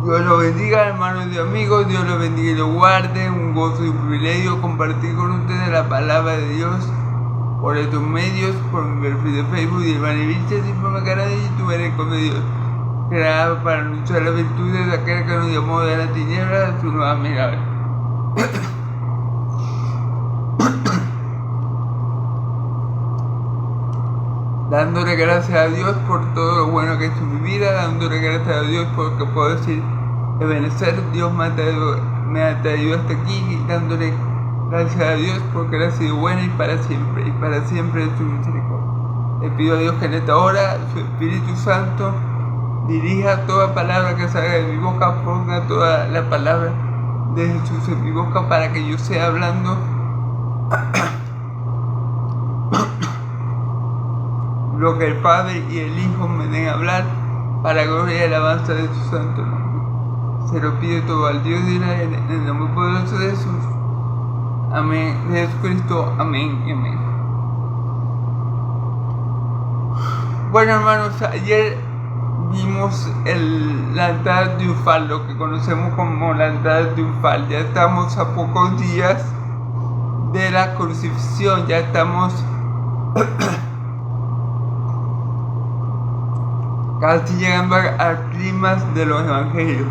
Dios lo bendiga, hermanos y amigos. Dios lo bendiga y lo guarde. Un gozo y un privilegio compartir con ustedes la palabra de Dios por estos medios, por mi perfil de Facebook de Iván Vilches y por mi canal de YouTube Erecos de Dios, creado para anunciar las virtudes de aquel que nos llamó de la tiniebla a su nueva mirada. Dándole gracias a Dios por todo lo bueno que ha hecho en mi vida, dándole gracias a Dios porque puedo decir, Ebenezer, Dios me ha traído hasta aquí, y dándole gracias a Dios porque Él ha sido bueno y para siempre es su misericordia. Le pido a Dios que en esta hora su Espíritu Santo dirija toda palabra que salga de mi boca, ponga toda la palabra de Jesús en mi boca para que yo sea hablando lo que el Padre y el Hijo me den a hablar para gloria y alabanza de su santo nombre. Se lo pido todo al Dios de Israel en el nombre poderoso de Jesús. Amén. De Jesucristo. Amén y amén. Bueno, hermanos, ayer vimos la entrada triunfal, lo que conocemos como la entrada triunfal. Ya estamos a pocos días de la crucifixión, ya estamos casi llegando al clímax de los evangelios.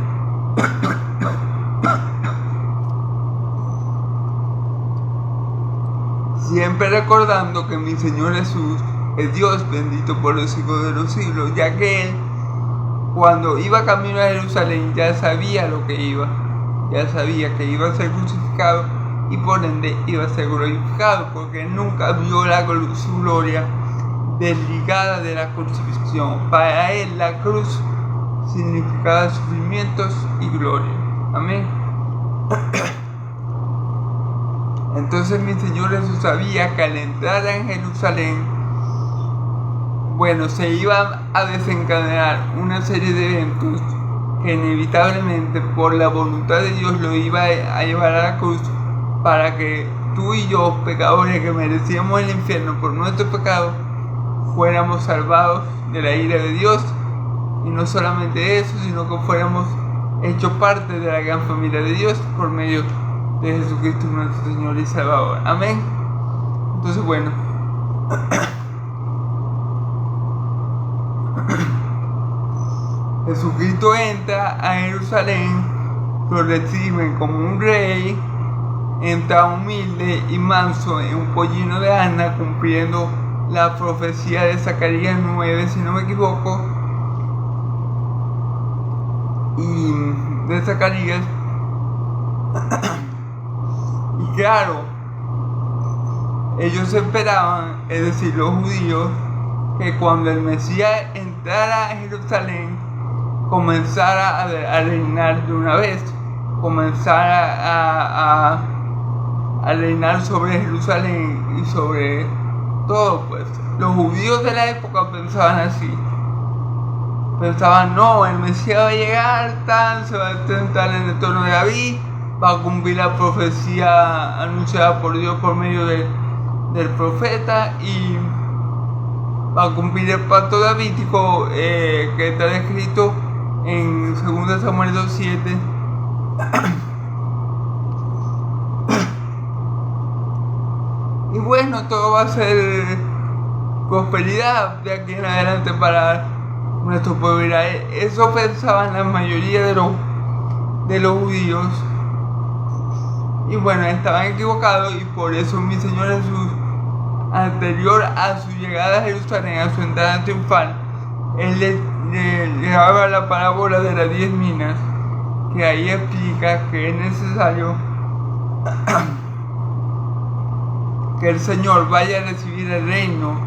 Siempre recordando que mi Señor Jesús es Dios bendito por los siglos de los siglos, ya que Él, cuando iba camino a Jerusalén, ya sabía lo que iba, ya sabía que iba a ser crucificado y por ende iba a ser glorificado, porque Él nunca vio su gloria desligada de la crucifixión. Para Él la cruz significaba sufrimientos y gloria. Amén. Entonces mi Señor Jesús sabía que al entrar en Jerusalén, se iba a desencadenar una serie de eventos que inevitablemente por la voluntad de Dios lo iba a llevar a la cruz para que tú y yo, pecadores que merecíamos el infierno por nuestro pecado, fuéramos salvados de la ira de Dios, y no solamente eso, sino que fuéramos hechos parte de la gran familia de Dios por medio de Jesucristo nuestro Señor y Salvador. Amén. Entonces Jesucristo entra a Jerusalén, lo reciben como un rey, entra humilde y manso en un pollino de Ana, cumpliendo la profecía de Zacarías 9, si no me equivoco, y de Zacarías. Y claro, ellos esperaban, es decir, los judíos, que cuando el Mesías entrara a Jerusalén, comenzara a reinar de una vez, comenzara a reinar sobre Jerusalén y sobre todo. Los judíos de la época pensaban así. Pensaban, no, el Mesías va a llegar, se va a sentar en el trono de David, va a cumplir la profecía anunciada por Dios por medio del profeta, y va a cumplir el pacto davídico que está descrito en 2 Samuel 2:7. Y todo va a ser prosperidad de aquí en adelante para nuestro pueblo Israel. Eso pensaban la mayoría de los judíos. Y estaban equivocados, y por eso mi Señor Jesús, anterior a su llegada a Jerusalén, a su entrada triunfal, Él le daba la parábola de las 10 minas, que ahí explica que es necesario que el Señor vaya a recibir el reino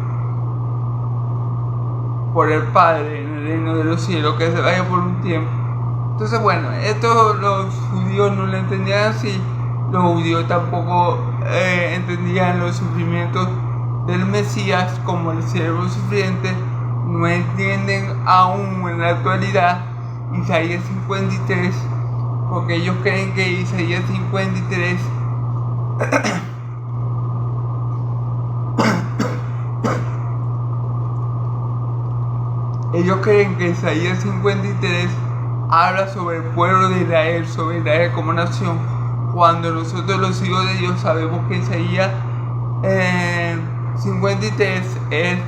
por el Padre en el reino de los cielos, que se vaya por un tiempo. Entonces esto los judíos no lo entendían así. Los judíos tampoco entendían los sufrimientos del Mesías como el siervo sufriente. No entienden aún en la actualidad Isaías 53, porque ellos creen que Isaías 53 ellos creen que Isaías 53 habla sobre el pueblo de Israel, sobre Israel como nación, cuando nosotros los hijos de Dios sabemos que Isaías 53 es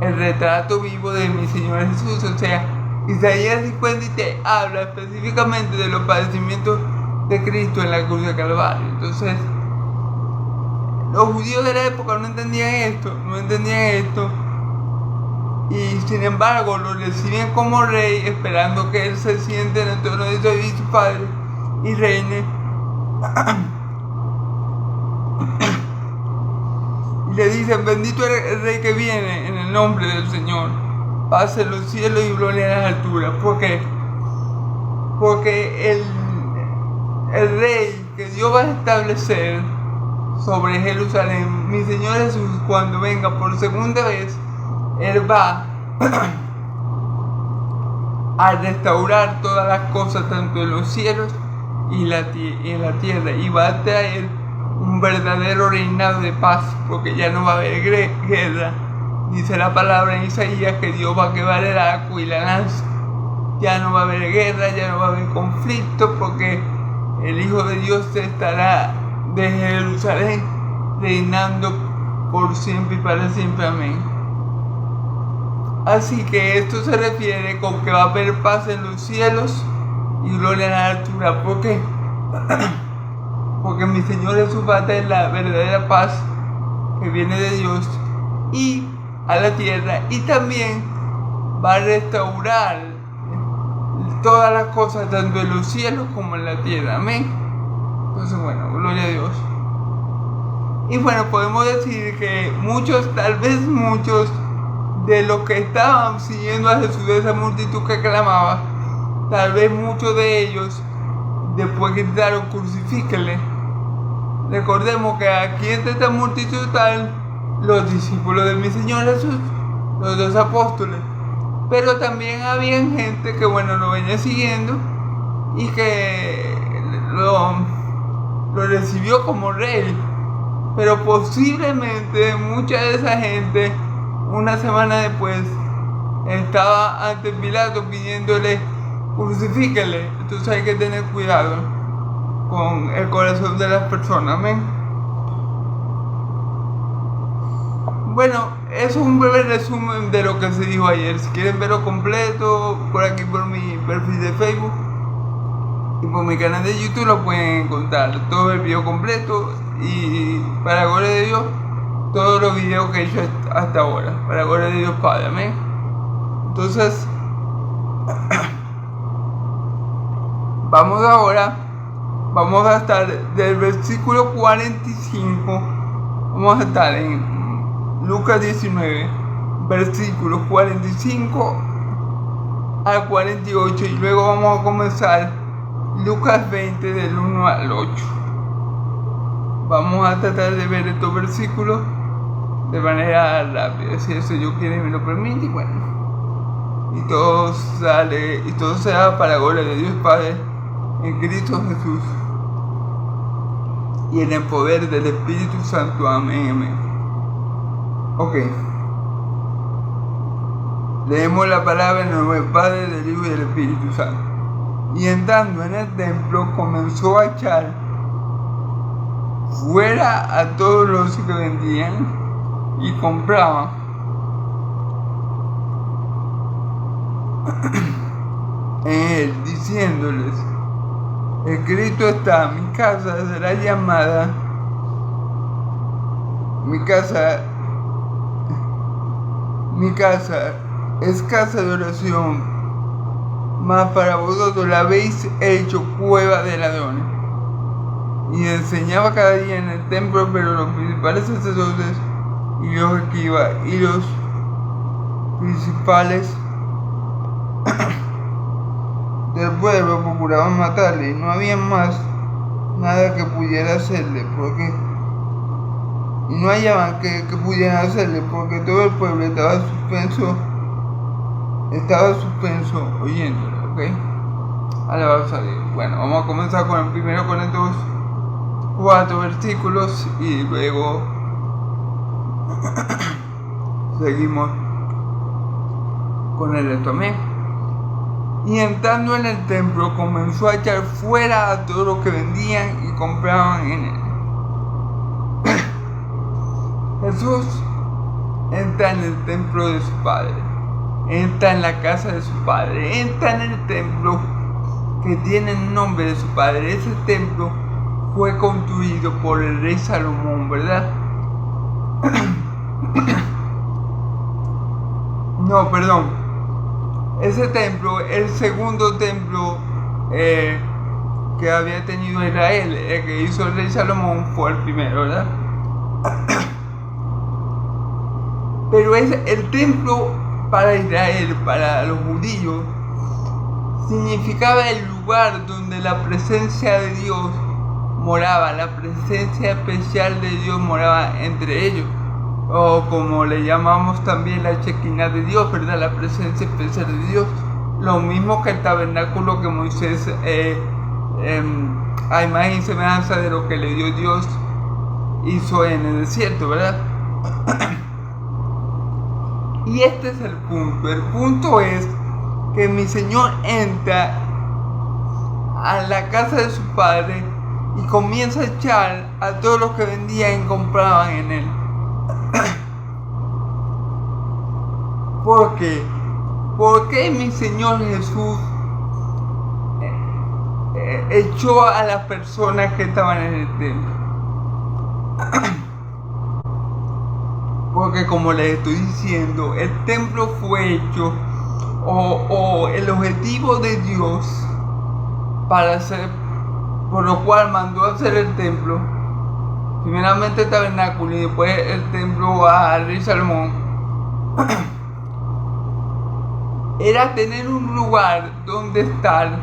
el retrato vivo de mi Señor Jesús. O sea, Isaías 53 habla específicamente de los padecimientos de Cristo en la cruz de Calvario. Entonces, los judíos de la época no entendían esto, y sin embargo lo reciben como rey, esperando que él se siente en el trono de David y su padre y reine. Y le dicen: bendito el rey que viene en el nombre del Señor, paz en los cielos y gloria en las alturas. ¿Por qué? Porque el rey que Dios va a establecer sobre Jerusalén, mi Señor Jesús, cuando venga por segunda vez, Él va a restaurar todas las cosas, tanto en los cielos y en la tierra, y va a traer un verdadero reinado de paz, porque ya no va a haber guerra. Dice la palabra en Isaías que Dios va a quebrar el arco y la lanza. Ya no va a haber guerra, ya no va a haber conflicto, porque el Hijo de Dios estará de Jerusalén reinando por siempre y para siempre. Amén. Así que esto se refiere con que va a haber paz en los cielos y gloria en la altura. ¿Por qué? Porque mi Señor Jesús va a traer la verdadera paz que viene de Dios y a la tierra, y también va a restaurar todas las cosas, tanto en los cielos como en la tierra. Amén. Entonces, bueno, gloria a Dios. Y bueno, podemos decir que tal vez muchos de los que estaban siguiendo a Jesús, de esa multitud que clamaba, tal vez muchos de ellos después gritaron: crucifíquenle. Recordemos que aquí entre esta multitud están los discípulos de mi Señor Jesús, los 2 apóstoles, pero también había gente que, bueno, lo venía siguiendo y que lo recibió como rey. Pero posiblemente mucha de esa gente, una semana después, estaba ante Pilato pidiéndole: crucifíquenle. Entonces hay que tener cuidado con el corazón de las personas. Amén. Bueno, eso es un breve resumen de lo que se dijo ayer. Si quieren verlo completo, por aquí por mi perfil de Facebook y por mi canal de YouTube lo pueden encontrar todo el video completo, y para gloria de Dios todos los videos que he hecho hasta ahora, para gloria de Dios Padre. Amén. Entonces vamos a estar del versículo 45, vamos a estar en Lucas 19, versículos 45 al 48, y luego vamos a comenzar Lucas 20 del 1 al 8. Vamos a tratar de ver estos versículos de manera rápida, si eso Dios quiere y me lo permite, y bueno, y todo sea para gloria de Dios Padre en Cristo Jesús y en el poder del Espíritu Santo. Amén, amén. Ok, leemos la palabra en nombre del Padre, del Hijo y del Espíritu Santo. Y entrando en el templo comenzó a echar fuera a todos los que vendían y compraban en él, diciéndoles: escrito está, mi casa será llamada, mi casa es casa de oración, mas para vosotros la habéis hecho cueva de ladrones. Y enseñaba cada día en el templo, pero los principales sacerdotes y los escribas y los principales del pueblo procuraban matarle, y no había más nada que pudiera hacerle, y no hallaban que pudieran hacerle, porque todo el pueblo estaba suspenso oyéndolo. ¿Ok? Alabados a Dios. Bueno, vamos a comenzar primero con estos 4 versículos y luego seguimos con el resto. Amén. Y entrando en el templo comenzó a echar fuera a todos los que vendían y compraban en él. Jesús entra en el templo de su Padre, entra en la casa de su Padre, entra en el templo que tiene el nombre de su Padre. Ese templo fue construido por el rey Salomón, ¿verdad? No, perdón. Ese templo, el segundo templo que había tenido Israel, el que hizo el rey Salomón, fue el primero, ¿verdad? Pero el templo para Israel, para los judíos, significaba el lugar donde la presencia de Dios moraba, la presencia especial de Dios moraba entre ellos, o como le llamamos también la Shekinah de Dios, ¿verdad? La presencia especial de Dios. Lo mismo que el tabernáculo que Moisés, a imagen y semejanza de lo que le dio Dios, hizo en el desierto, ¿verdad? Y este es el punto. El punto es que mi Señor entra a la casa de su Padre y comienza a echar a todos los que vendían y compraban en él. ¿Por qué? ¿Por qué mi Señor Jesús echó a las personas que estaban en el templo? Porque como les estoy diciendo, el templo fue hecho, o el objetivo de Dios para hacer, por lo cual mandó a hacer el templo, primeramente el tabernáculo y después el templo al rey Salomón, era tener un lugar donde estar,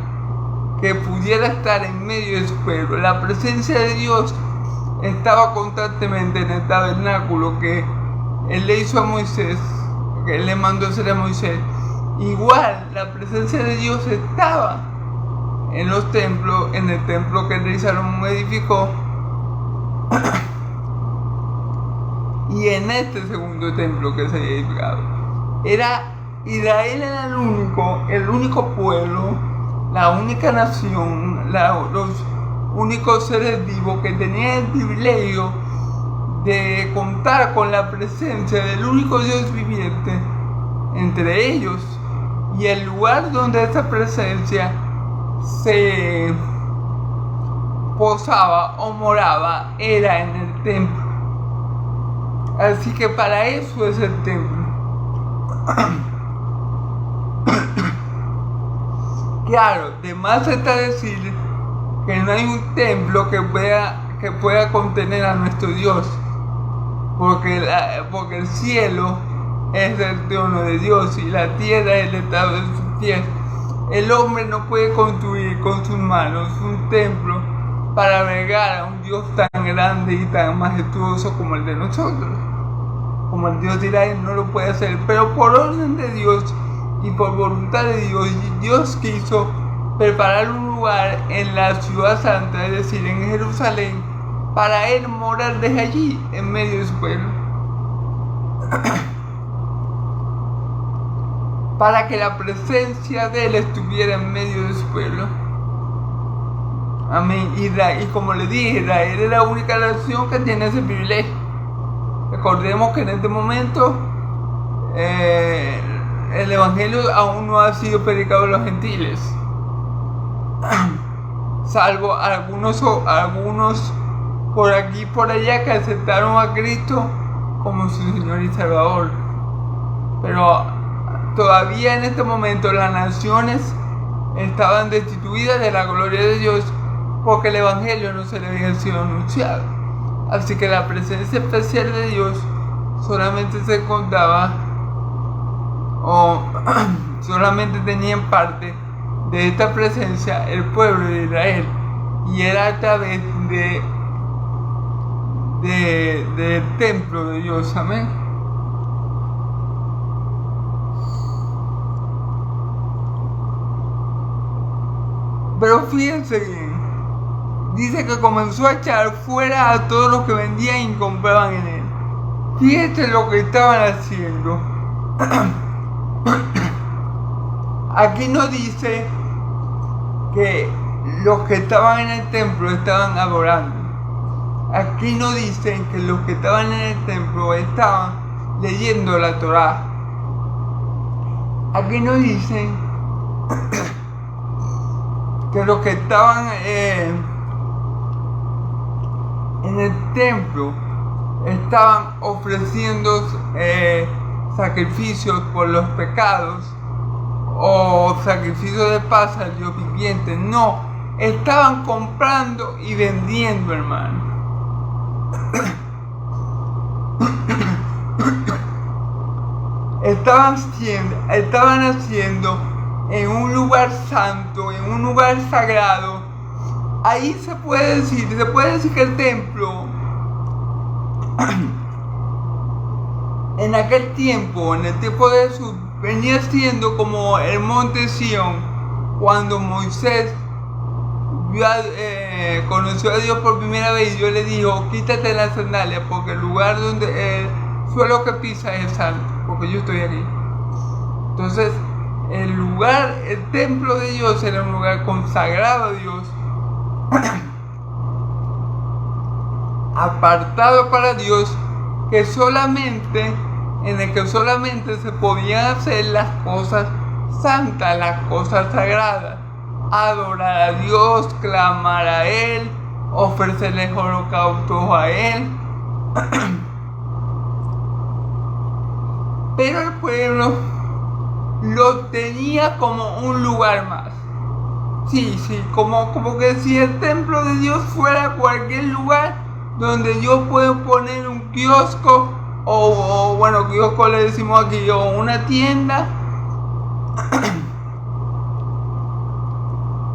que pudiera estar en medio de su pueblo. La presencia de Dios estaba constantemente en el tabernáculo que Él le hizo a Moisés, que Él le mandó hacer a Moisés. Igual la presencia de Dios estaba en los templos, en el templo que el rey Salomón edificó, y en este segundo templo que se había edificado. Israel era el único pueblo, la única nación, los únicos seres vivos que tenían el privilegio de contar con la presencia del único Dios viviente entre ellos, y el lugar donde esa presencia se posaba o moraba era en el templo. Así que para eso es el templo. Claro, de más está decir que no hay un templo que pueda contener a nuestro Dios, porque el cielo es el trono de Dios y la tierra es el estado de sus pies. El hombre no puede construir con sus manos un templo para albergar a un Dios tan grande y tan majestuoso como el de nosotros. Como el Dios de Israel no lo puede hacer, pero por orden de Dios y por voluntad de Dios, Dios quiso preparar un lugar en la ciudad santa, es decir, en Jerusalén, para Él morar desde allí, en medio de su pueblo. Para que la presencia de Él estuviera en medio de su pueblo. Amén. Y como le dije, Israel es la única nación que tiene ese privilegio. Recordemos que en este momento el Evangelio aún no ha sido predicado a los gentiles, salvo algunos por aquí y por allá que aceptaron a Cristo como su Señor y Salvador. Pero todavía en este momento las naciones estaban destituidas de la gloria de Dios porque el Evangelio no se le había sido anunciado. Así que la presencia especial de Dios solamente se contaba, o solamente tenían parte de esta presencia el pueblo de Israel, y era a través del templo de Dios. Amén. Pero fíjense bien, dice que comenzó a echar fuera a todos los que vendían y compraban en él. Fíjense lo que estaban haciendo. Aquí no dice que los que estaban en el templo estaban adorando. Aquí no dicen que los que estaban en el templo estaban leyendo la Torá. Aquí no dicen que los que estaban en el templo estaban ofreciendo sacrificios por los pecados o sacrificios de paz al Dios viviente. No, estaban comprando y vendiendo, hermano. Estaban haciendo en un lugar santo, en un lugar sagrado. Ahí se puede decir que el templo en aquel tiempo, en el tiempo de Jesús, venía siendo como el monte Sión, cuando Moisés conoció a Dios por primera vez y Dios le dijo: quítate las sandalias porque el lugar donde el suelo que pisa es santo, porque yo estoy aquí. Entonces el templo de Dios era un lugar consagrado a Dios, apartado para Dios, en el que solamente se podían hacer las cosas santas, las cosas sagradas: adorar a Dios, clamar a Él, ofrecerle holocaustos a Él. Pero el pueblo lo tenía como un lugar más. Sí, como que si el templo de Dios fuera cualquier lugar donde yo puedo poner un kiosco, o bueno, kiosco le decimos aquí, o una tienda,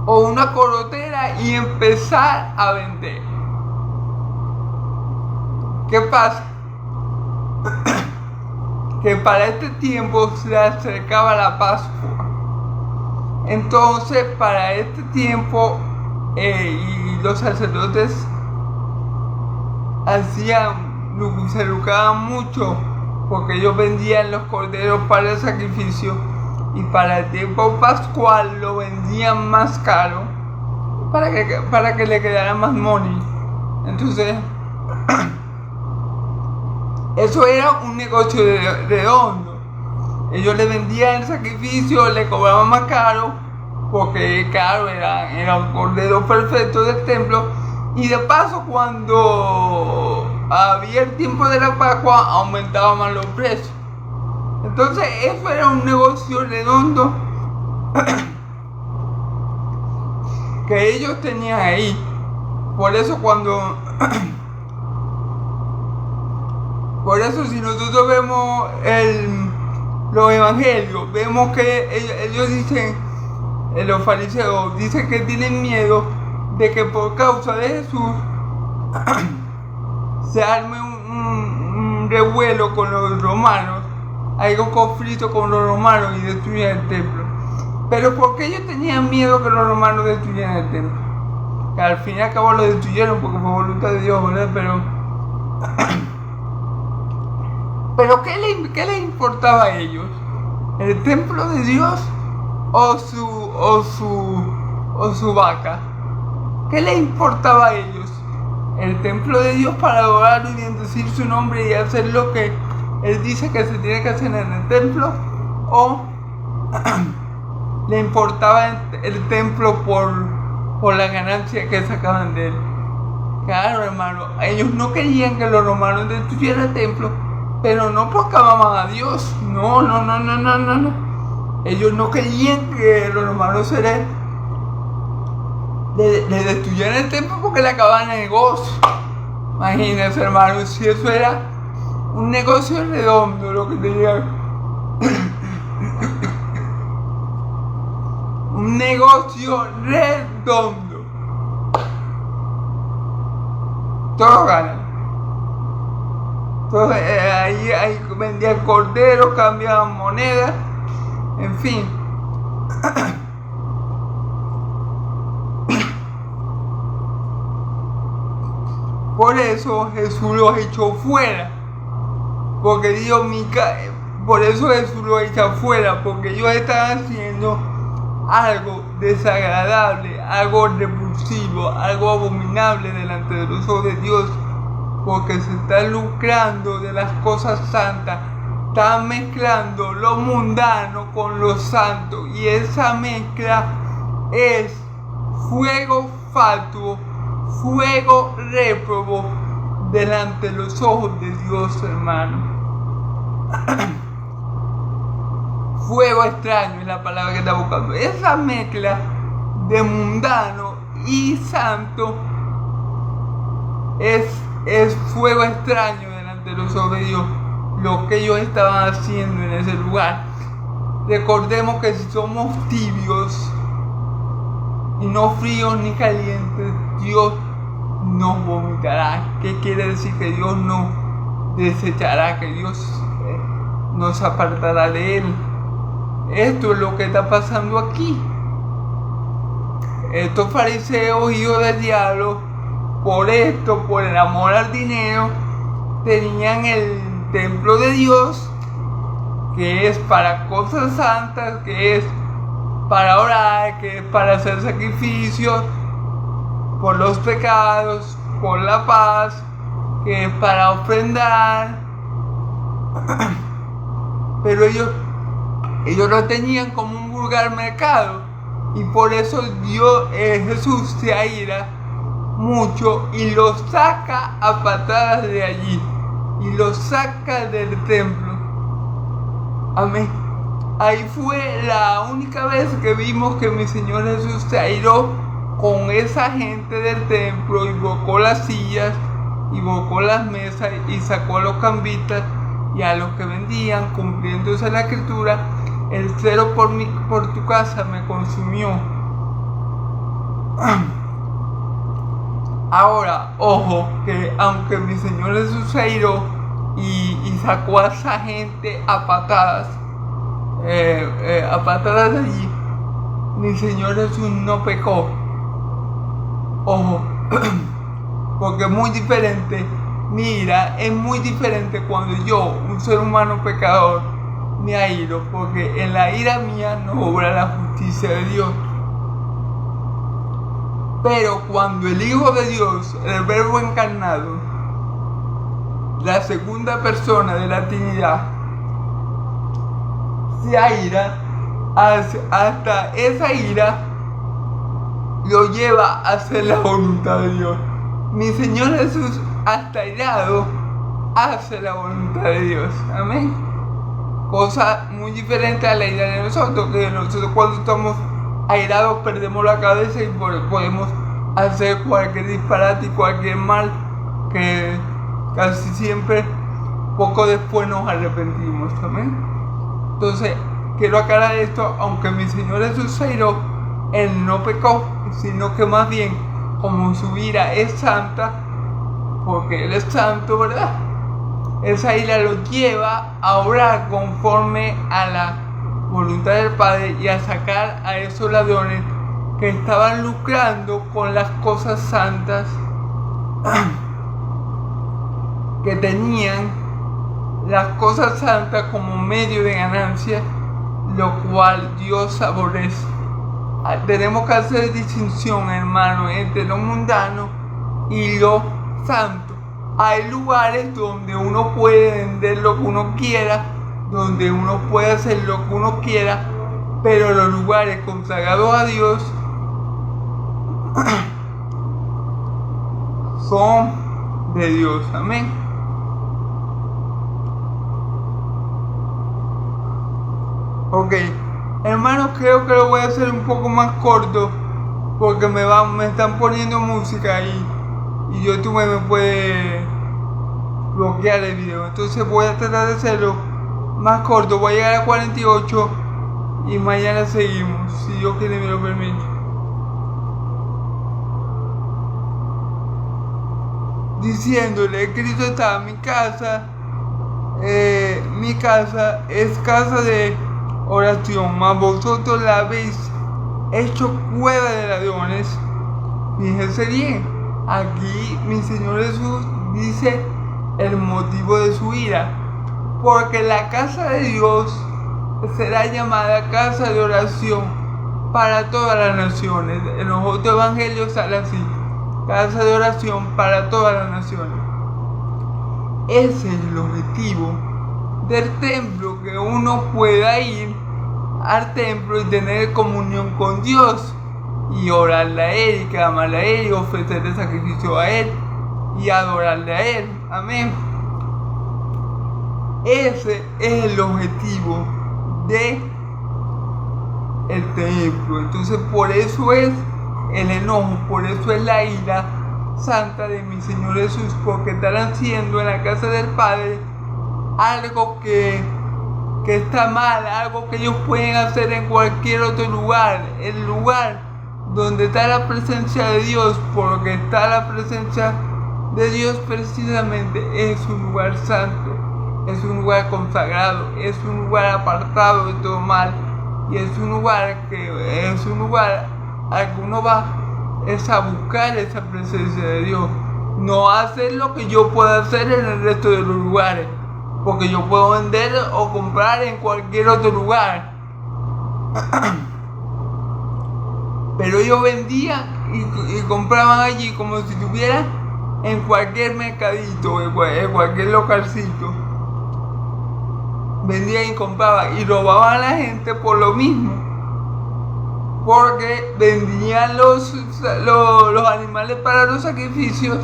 o una corotera, y empezar a vender. ¿Qué pasa? Que para este tiempo se acercaba la Pascua. Entonces, para este tiempo, y los sacerdotes se lucraban mucho, porque ellos vendían los corderos para el sacrificio, y para el tiempo pascual lo vendían más caro para que le quedara más money. Entonces eso era un negocio redondo. Ellos le vendían el sacrificio, le cobraban más caro, porque claro, era un cordero perfecto del templo. Y de paso, cuando había el tiempo de la Pascua, aumentaban más los precios. Entonces eso era un negocio redondo que ellos tenían ahí. Por eso si nosotros vemos los evangelios, vemos que ellos dicen, los fariseos dicen que tienen miedo de que por causa de Jesús se arme un revuelo con los romanos, hay un conflicto con los romanos y destruyan el templo. Pero ¿por qué ellos tenían miedo que los romanos destruyeran el templo? Que al fin y al cabo lo destruyeron porque fue voluntad de Dios, ¿verdad? Pero ¿qué les importaba a ellos? ¿El templo de Dios o su vaca? ¿Qué les importaba a ellos? ¿El templo de Dios para adorarlo y bendecir su nombre y hacer lo que Él dice que se tiene que hacer en el templo? ¿O le importaba el templo por la ganancia que sacaban de él? Claro, hermano, ellos no querían que los romanos destruyeran el templo, pero no porque amaban a Dios. No. Ellos no querían que los romanos le destruyeran el templo porque le acababan el negocio. Imagínense, hermano, si eso era un negocio redondo, lo que tenía. Un negocio redondo. Todos ganan. Entonces ahí vendían corderos, cambiaban monedas, en fin. Por eso Jesús los echó fuera, porque Dios por eso Jesús los echa fuera, porque ellos estaban haciendo algo desagradable, algo repulsivo, algo abominable delante de los ojos de Dios, porque se está lucrando de las cosas santas, está mezclando lo mundano con lo santo, y esa mezcla es fuego fatuo, fuego réprobo delante de los ojos de Dios, hermano. Fuego extraño es la palabra que está buscando. Esa mezcla de mundano y santo es fuego extraño delante de los ojos de Dios, lo que ellos estaban haciendo en ese lugar. Recordemos que si somos tibios y no fríos ni calientes, Dios nos vomitará. ¿Qué quiere decir? Que Dios nos desechará, que Dios nos apartará de Él. Esto es lo que está pasando aquí. Estos fariseos, hijos del diablo, por esto, por el amor al dinero, tenían el templo de Dios, que es para cosas santas, que es para orar, que es para hacer sacrificios por los pecados, por la paz, que es para ofrendar. Pero ellos lo tenían como un vulgar mercado, y por eso Jesús se aira mucho y los saca a patadas de allí, y los saca del templo. Amén. Ahí fue la única vez que vimos que mi Señor Jesús se airó con esa gente del templo, y bocó las sillas, y bocó las mesas, y sacó a los cambistas y a los que vendían, cumpliéndose la escritura: el celo por tu casa me consumió. Ahora, ojo, que aunque mi Señor Jesús se airó y sacó a esa gente a patadas de allí, mi Señor Jesús no pecó. Ojo, porque es muy diferente. Mi ira es muy diferente cuando yo, un ser humano pecador, me airo, porque en la ira mía no obra la justicia de Dios. Pero cuando el Hijo de Dios, el Verbo encarnado, la segunda persona de la Trinidad, se aira, hasta esa ira lo lleva a hacer la voluntad de Dios. Mi Señor Jesús, hasta airado, hace la voluntad de Dios. Amén. Cosa muy diferente a la ira de nosotros, que nosotros cuando estamos airados perdemos la cabeza y podemos hacer cualquier disparate y cualquier mal, que casi siempre poco después nos arrepentimos. Amén. Entonces quiero aclarar esto: aunque mi Señor Jesús se airó, Él no pecó, sino que más bien, como su ira es santa, porque Él es santo, ¿verdad?, esa ira lo lleva a obrar conforme a la voluntad del Padre y a sacar a esos ladrones que estaban lucrando con las cosas santas, que tenían las cosas santas como medio de ganancia, lo cual Dios aborrece. Tenemos que hacer distinción, hermano, entre lo mundano y lo santo. Hay lugares donde uno puede vender lo que uno quiera, donde uno puede hacer lo que uno quiera, pero los lugares consagrados a Dios son de Dios. Amén. Ok, hermanos, creo que lo voy a hacer un poco más corto, porque me están poniendo música y YouTube me puede bloquear el video. Entonces voy a tratar de hacerlo más corto. Voy a llegar a 48 y mañana seguimos, si Dios quiere me lo permite. Diciéndole: Cristo está en mi casa es casa de oración, mas vosotros la habéis hecho cueva de ladrones. Fíjense bien, aquí mi Señor Jesús dice el motivo de su ira: porque la casa de Dios será llamada casa de oración, para todas las naciones. En los otros evangelios sale así: casa de oración para todas las naciones. Ese es el objetivo del templo, que uno pueda ir al templo y tener comunión con Dios y orarle a Él, y clamarle a Él y ofrecerle sacrificio a Él y adorarle a Él. Amén. Ese es el objetivo de el templo. Entonces por eso es el enojo, por eso es la ira santa de mi Señor Jesús, porque están haciendo en la casa del Padre algo que está mal, algo que ellos pueden hacer en cualquier otro lugar. El lugar donde está la presencia de Dios, porque está la presencia de Dios precisamente, es un lugar santo, es un lugar consagrado, es un lugar apartado de todo mal, y es un lugar al que uno va es a buscar esa presencia de Dios, no hacer lo que yo pueda hacer en el resto de los lugares, porque yo puedo vender o comprar en cualquier otro lugar. Pero ellos vendían y compraban allí como si estuvieran en cualquier mercadito, en cualquier localcito. Vendían y compraban y robaban a la gente por lo mismo, porque vendían los animales para los sacrificios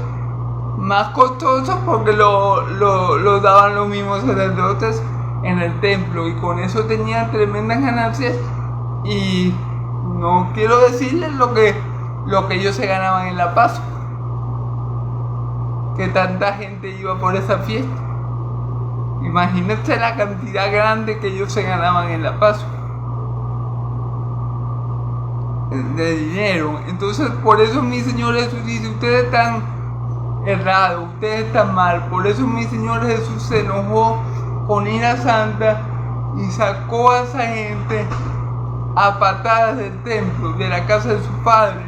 más costosos, porque lo daban los mismos sacerdotes en el templo, y con eso tenían tremendas ganancias. Y no quiero decirles lo que ellos se ganaban en la Pascua, que tanta gente iba por esa fiesta. Imagínense la cantidad grande que ellos se ganaban en la Pascua de dinero. Entonces por eso mi Señor Jesús dice: ustedes están errados, ustedes están mal. Por eso mi Señor Jesús se enojó con ira santa y sacó a esa gente a patadas del templo, de la casa de su padre,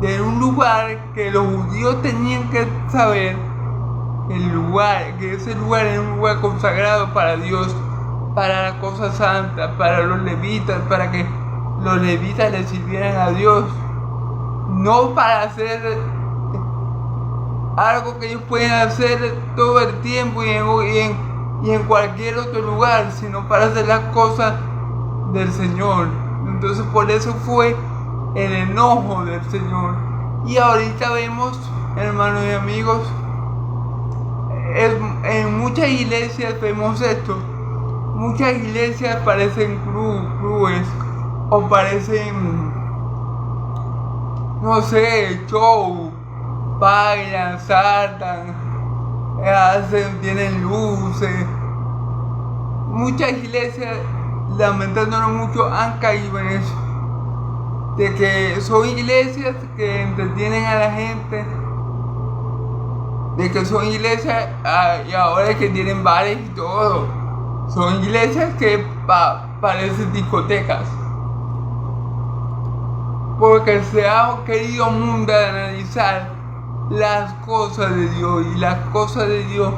de un lugar que los judíos tenían que saber, que ese lugar era un lugar consagrado para Dios, para la cosa santa, para los levitas, para que los levitas le sirvieran a Dios, no para hacer algo que ellos pueden hacer todo el tiempo y en cualquier otro lugar, sino para hacer las cosas del Señor. Entonces por eso fue el enojo del Señor. Y ahorita vemos, hermanos y amigos, en muchas iglesias vemos esto. Muchas iglesias parecen clubes, o parecen, no sé, show. Bailan, saltan, tienen luces. Muchas iglesias, lamentándolo mucho, han caído en eso, de que son iglesias que entretienen a la gente, de que son iglesias y ahora que tienen bares y todo, son iglesias que parecen discotecas, porque se ha querido mundanalizar las cosas de Dios, y las cosas de Dios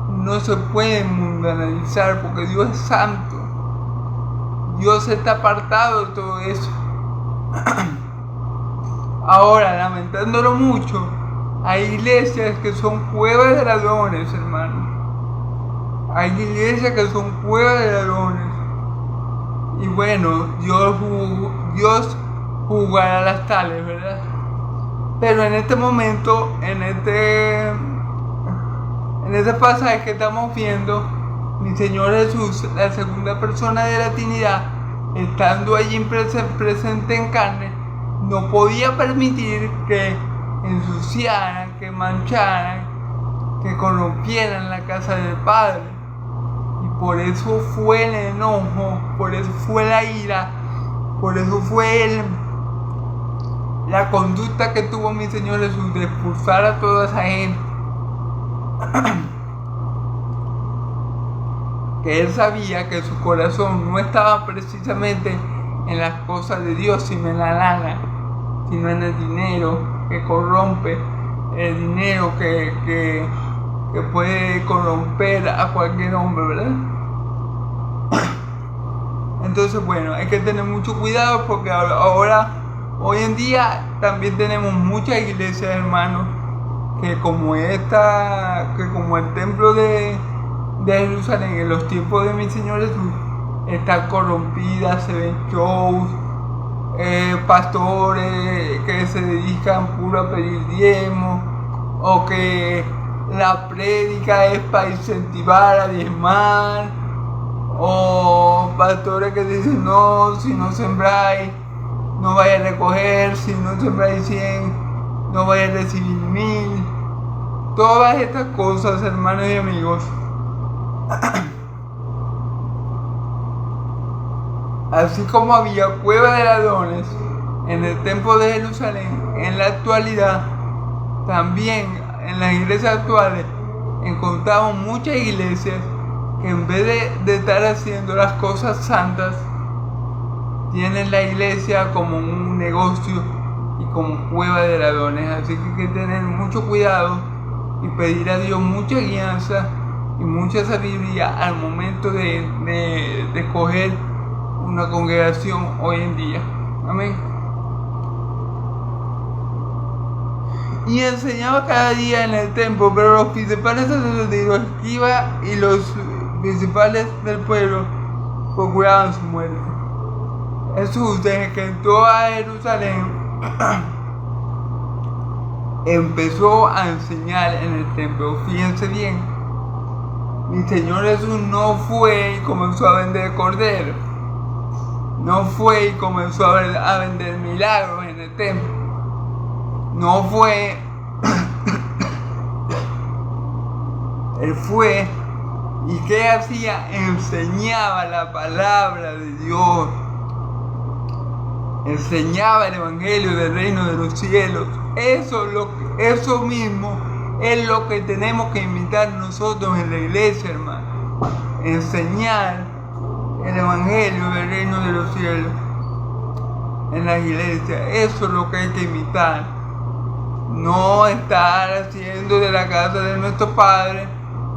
no se pueden mundanalizar, porque Dios es santo. Dios está apartado de todo eso. Ahora, lamentándolo mucho, hay iglesias que son cuevas de ladrones, hermano. Hay iglesias que son cuevas de ladrones. Y bueno, Dios juzgará las tales, ¿verdad? Pero en este momento, en este pasaje que estamos viendo, mi Señor Jesús, la segunda persona de la Trinidad, estando allí presente en carne, no podía permitir que ensuciaran, que mancharan, que corrompieran la casa del Padre. Y por eso fue el enojo, por eso fue la ira, por eso fue la conducta que tuvo mi Señor Jesús de expulsar a toda esa gente. Que Él sabía que su corazón no estaba precisamente en las cosas de Dios, sino en la lana, sino en el dinero que corrompe, el dinero que puede corromper a cualquier hombre, ¿verdad? Entonces, bueno, hay que tener mucho cuidado porque hoy en día también tenemos muchas iglesias, hermanos, que como el templo de Jerusalén en los tiempos de mi Señor Jesús está corrompida, se ven shows, pastores que se dedican puro a pedir diezmos, o que la prédica es para incentivar a diezmar, o pastores que dicen no, si no sembráis no vais a recoger, si no sembráis 100 no vais a recibir 1000. Todas estas cosas, hermanos y amigos, así como había cueva de ladrones en el templo de Jerusalén, en la actualidad, también en las iglesias actuales encontramos muchas iglesias que en vez de estar haciendo las cosas santas, tienen la iglesia como un negocio y como cueva de ladrones. Así que hay que tener mucho cuidado y pedir a Dios mucha guianza y mucha sabiduría al momento de escoger una congregación hoy en día. Amén. Y enseñaba cada día en el templo, pero los principales sacerdotes, los escribas y los principales del pueblo procuraban su muerte. Jesús, desde que entró a Jerusalén, empezó a enseñar en el templo. Fíjense bien, mi Señor Jesús no fue y comenzó a vender cordero, no fue y comenzó a vender milagros en el templo, no fue. Él fue, y ¿qué hacía? Enseñaba la palabra de Dios, enseñaba el evangelio del reino de los cielos. Eso mismo es lo que tenemos que imitar nosotros en la iglesia, hermano. Enseñar el evangelio del reino de los cielos en la iglesia. Eso es lo que hay que imitar. No estar haciendo de la casa de nuestro Padre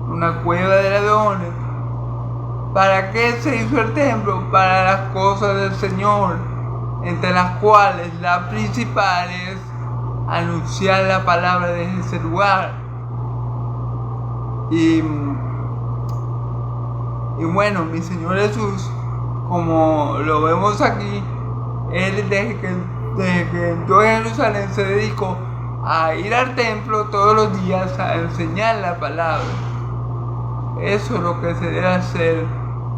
una cueva de ladrones. ¿Para qué se hizo el templo? Para las cosas del Señor, entre las cuales la principal es anunciar la palabra desde ese lugar. Y bueno, mi Señor Jesús, como lo vemos aquí, Él desde que entró a Jerusalén se dedicó a ir al templo todos los días a enseñar la palabra. Eso es lo que se debe hacer,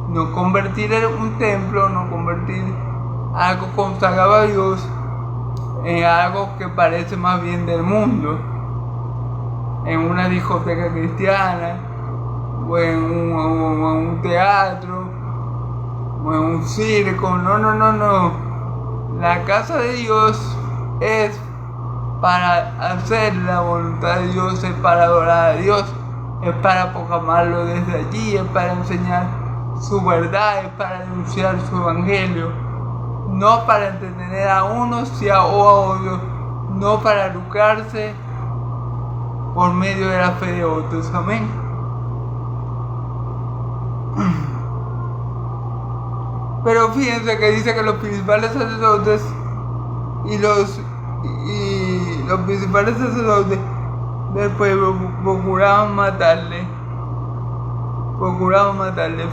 no convertir un templo, no convertir algo consagrado a Dios en algo que parece más bien del mundo, en una discoteca cristiana, o en un teatro, o en un circo. No. La casa de Dios es para hacer la voluntad de Dios, es para adorar a Dios, es para proclamarlo desde allí, es para enseñar su verdad, es para anunciar su evangelio, no para entretener a unos o a otros, no para lucrarse por medio de la fe de otros. Amén. Pero fíjense que dice que los principales sacerdotes y los principales sacerdotes del pueblo procuraban matarle.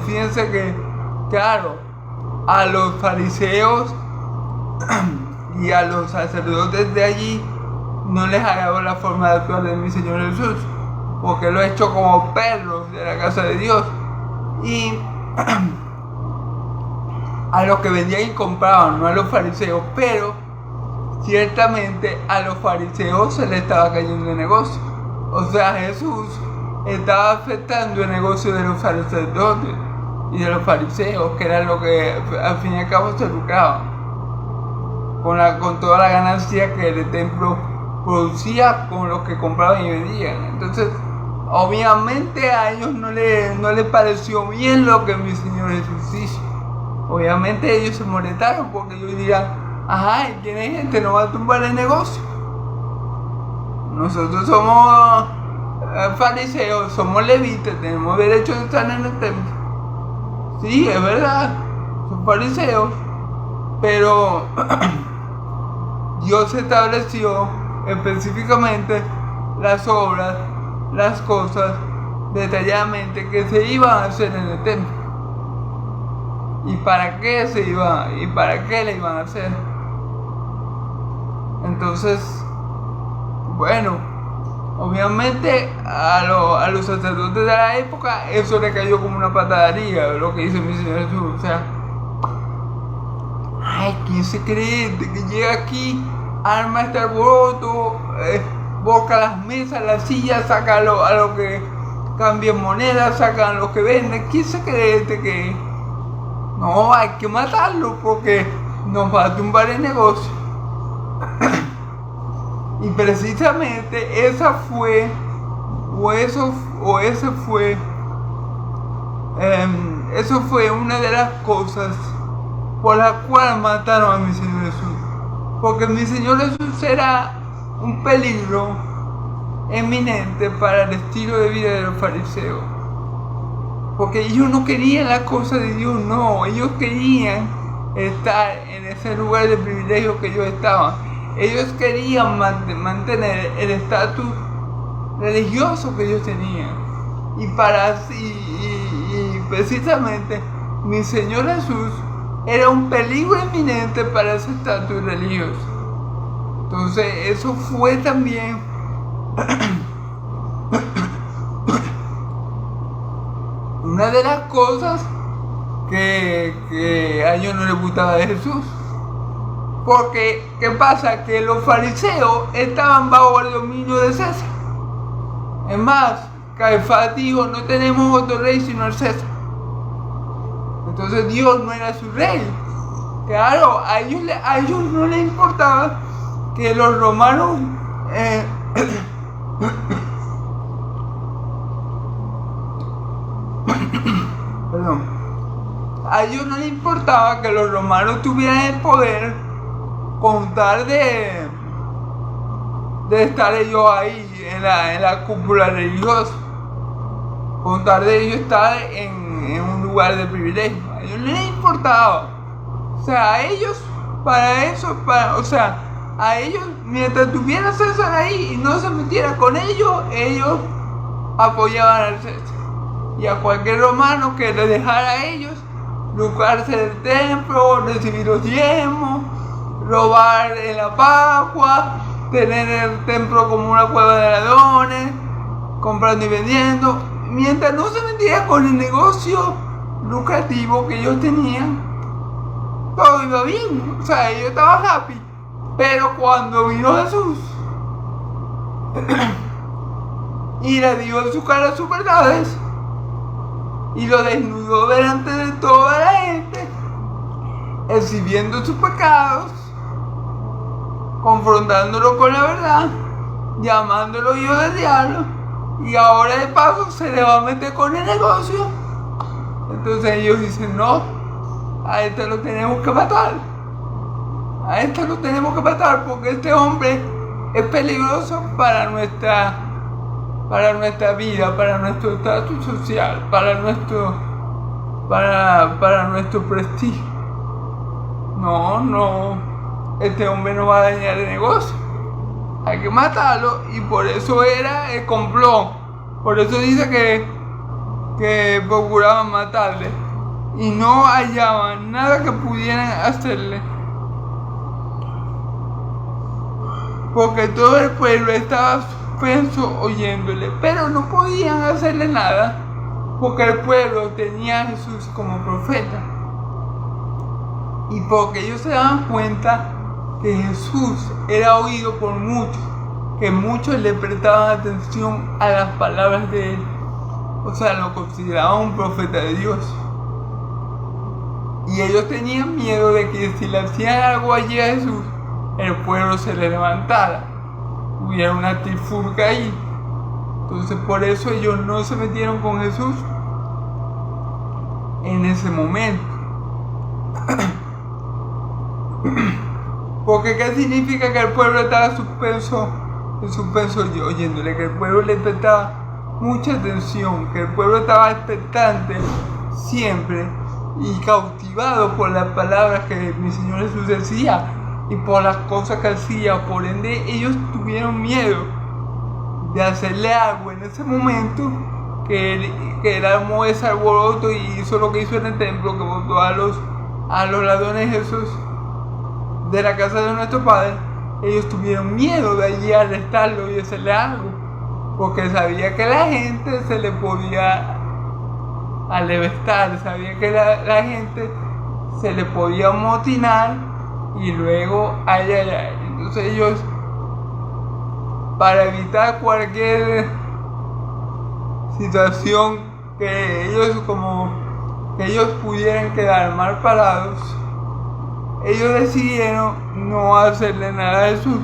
Fíjense que, claro, a los fariseos y a los sacerdotes de allí no les agradó la forma de actuar de mi Señor Jesús, porque lo ha hecho como perros de la casa de Dios. Y a los que vendían y compraban, no a los fariseos, pero ciertamente a los fariseos se les estaba cayendo el negocio. O sea, Jesús estaba afectando el negocio de los sacerdotes y de los fariseos, que era lo que al fin y al cabo se lucraban con toda la ganancia que el templo producía con los que compraban y vendían. Entonces, obviamente a ellos no les pareció bien lo que mi Señor Jesús hizo. Obviamente ellos se molestaron porque ellos dirán: ajá, ¿y quién es gente? ¿No va a tumbar el negocio? Nosotros somos fariseos, somos levitas, tenemos derecho de estar en el templo. Sí, es verdad, esos fariseos, pero Dios estableció específicamente las obras, las cosas detalladamente que se iban a hacer en el templo y para qué le iban a hacer. Entonces, bueno, obviamente a los sacerdotes de la época eso le cayó como una patadilla, lo que dice mi Señor Jesús. O sea, ay, ¿quién se cree que llega aquí, arma este alboroto, boca las mesas, las sillas, saca a lo que cambian monedas, sacan a los que venden? ¿Quién se cree que no, hay que matarlo porque nos va a tumbar el negocio? Y precisamente ese fue una de las cosas por la cual mataron a mi Señor Jesús. Porque mi Señor Jesús era un peligro eminente para el estilo de vida de los fariseos. Porque ellos no querían la cosa de Dios, no. Ellos querían estar en ese lugar de privilegio que ellos estaban. Ellos querían mantener el estatus religioso que ellos tenían. Y precisamente mi Señor Jesús era un peligro eminente para ese estatus religioso. Entonces eso fue también una de las cosas que a ellos no les gustaba de Jesús. Porque, ¿qué pasa? Que los fariseos estaban bajo el dominio de César. Es más, Caifás dijo, no tenemos otro rey sino el César. Entonces Dios no era su rey. Claro, a ellos no les importaba que los romanos perdón. A ellos no les importaba que los romanos tuvieran el poder con tal de estar ellos ahí en la cúpula religiosa, con tal de ellos estar en un lugar de privilegio. A ellos no les importaba. O sea, a ellos, a ellos, mientras tuviera César ahí y no se metiera con ellos apoyaban al César. Y a cualquier romano que le dejara a ellos lucrarse del templo, recibir los diezmos, robar en la Pascua, tener el templo como una cueva de ladrones, comprando y vendiendo, mientras no se metiera con el negocio lucrativo que ellos tenían, todo iba bien. O sea, ellos estaban happy. Pero cuando vino Jesús y le dio en su cara sus verdades y lo desnudó delante de toda la gente, exhibiendo sus pecados, confrontándolo con la verdad, llamándolo hijo del diablo, y ahora de paso se le va a meter con el negocio. Entonces ellos dicen, no, a este lo tenemos que matar. A este lo tenemos que matar porque este hombre es peligroso para nuestra vida, para nuestro estatus social, para nuestro prestigio. No, este hombre no va a dañar el negocio. Hay que matarlo, y por eso era el complot. Por eso dice que procuraban matarle y no hallaban nada que pudieran hacerle, porque todo el pueblo estaba suspenso oyéndole, pero no podían hacerle nada porque el pueblo tenía a Jesús como profeta, y porque ellos se daban cuenta que Jesús era oído por muchos, que muchos le prestaban atención a las palabras de él. O sea, lo consideraban un profeta de Dios. Y ellos tenían miedo de que si le hacían algo allí a Jesús, el pueblo se le levantara, hubiera una trifulca ahí. Entonces por eso ellos no se metieron con Jesús en ese momento. Porque ¿qué significa que el pueblo estaba suspenso oyéndole? Que el pueblo le prestaba mucha atención, que el pueblo estaba expectante siempre y cautivados por las palabras que mi Señor Jesús decía y por las cosas que hacía. Por ende, ellos tuvieron miedo de hacerle algo en ese momento, que él armó ese alboroto y hizo lo que hizo en el templo, que botó a los ladrones Jesús de la casa de nuestro Padre. Ellos tuvieron miedo de allí arrestarlo y hacerle algo, porque sabía que la gente se le podía alevestar, sabía que la gente se le podía motinar y luego entonces ellos, para evitar cualquier situación que ellos pudieran quedar mal parados, ellos decidieron no hacerle nada a Jesús.